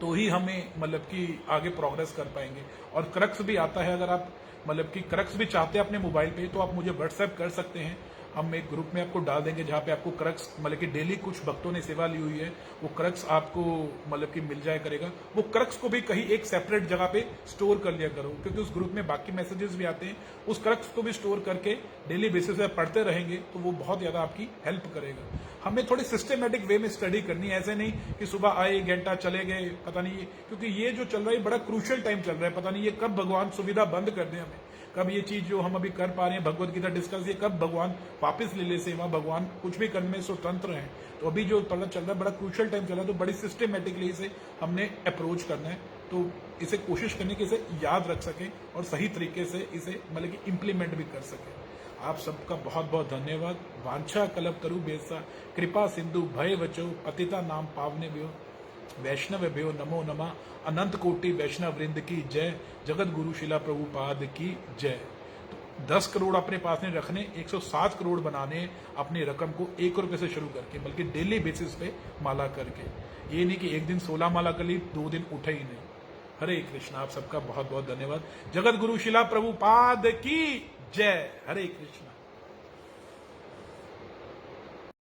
तो ही हमें मतलब कि आगे प्रोग्रेस कर पाएंगे। और क्रक्स भी आता है, अगर आप मतलब कि क्रक्स भी चाहते हैं अपने मोबाइल पे, तो आप मुझे व्हाट्सएप कर सकते हैं। हम एक ग्रुप में आपको डाल देंगे जहाँ पे आपको क्रक्स मतलब कि डेली कुछ भक्तों ने सेवा ली हुई है, वो क्रक्स आपको मतलब कि मिल जाया करेगा। वो क्रक्स को भी कहीं एक सेपरेट जगह पे स्टोर कर लिया करो, क्योंकि उस ग्रुप में बाकी मैसेजेस भी आते हैं। उस क्रक्स को भी स्टोर करके डेली बेसिस पे पढ़ते रहेंगे तो वो बहुत ज्यादा आपकी हेल्प करेगा। हमें थोड़ी सिस्टमेटिक वे में स्टडी करनी है, ऐसे नहीं कि सुबह आए 1 घंटा चले गए, पता नहीं क्योंकि ये जो चल रहा है बड़ा क्रूशियल टाइम चल रहा है, पता नहीं ये कब भगवान सुविधा बंद कर दे हमें, कब ये चीज जो हम अभी कर पा रहे हैं भगवत गीता डिस्कस, ये कब भगवान वापस ले ले सेवा, भगवान कुछ भी करने में स्वतंत्र है। तो अभी जो चल रहा है बड़ा क्रूशियल टाइम चल रहा है, तो बड़ी सिस्टमेटिकली इसे हमने अप्रोच करना है। तो इसे कोशिश करने की इसे याद रख सके और सही तरीके से इसे मतलब कि इम्प्लीमेंट भी कर सके। आप सबका बहुत बहुत धन्यवाद। वांछा कल्प तरु बेसा कृपा सिंधु भय बचो पतिता नाम पावने भ्यो वैष्णव भ्यो नमो नमः। अनंत कोटि वैष्णव वृंद की जय। जगत गुरु शिला प्रभुपाद की जय। तो 10 करोड़ अपने पास नहीं रखने, 107 करोड़ बनाने अपनी रकम को 1 रुपए से शुरू करके, बल्कि डेली बेसिस पे माला करके। ये नहीं कि एक दिन 16 माला कर ली 2 दिन उठे ही नहीं। हरे कृष्ण। आप सबका बहुत बहुत धन्यवाद। जगत गुरु शिला प्रभुपाद की जय। हरे कृष्ण।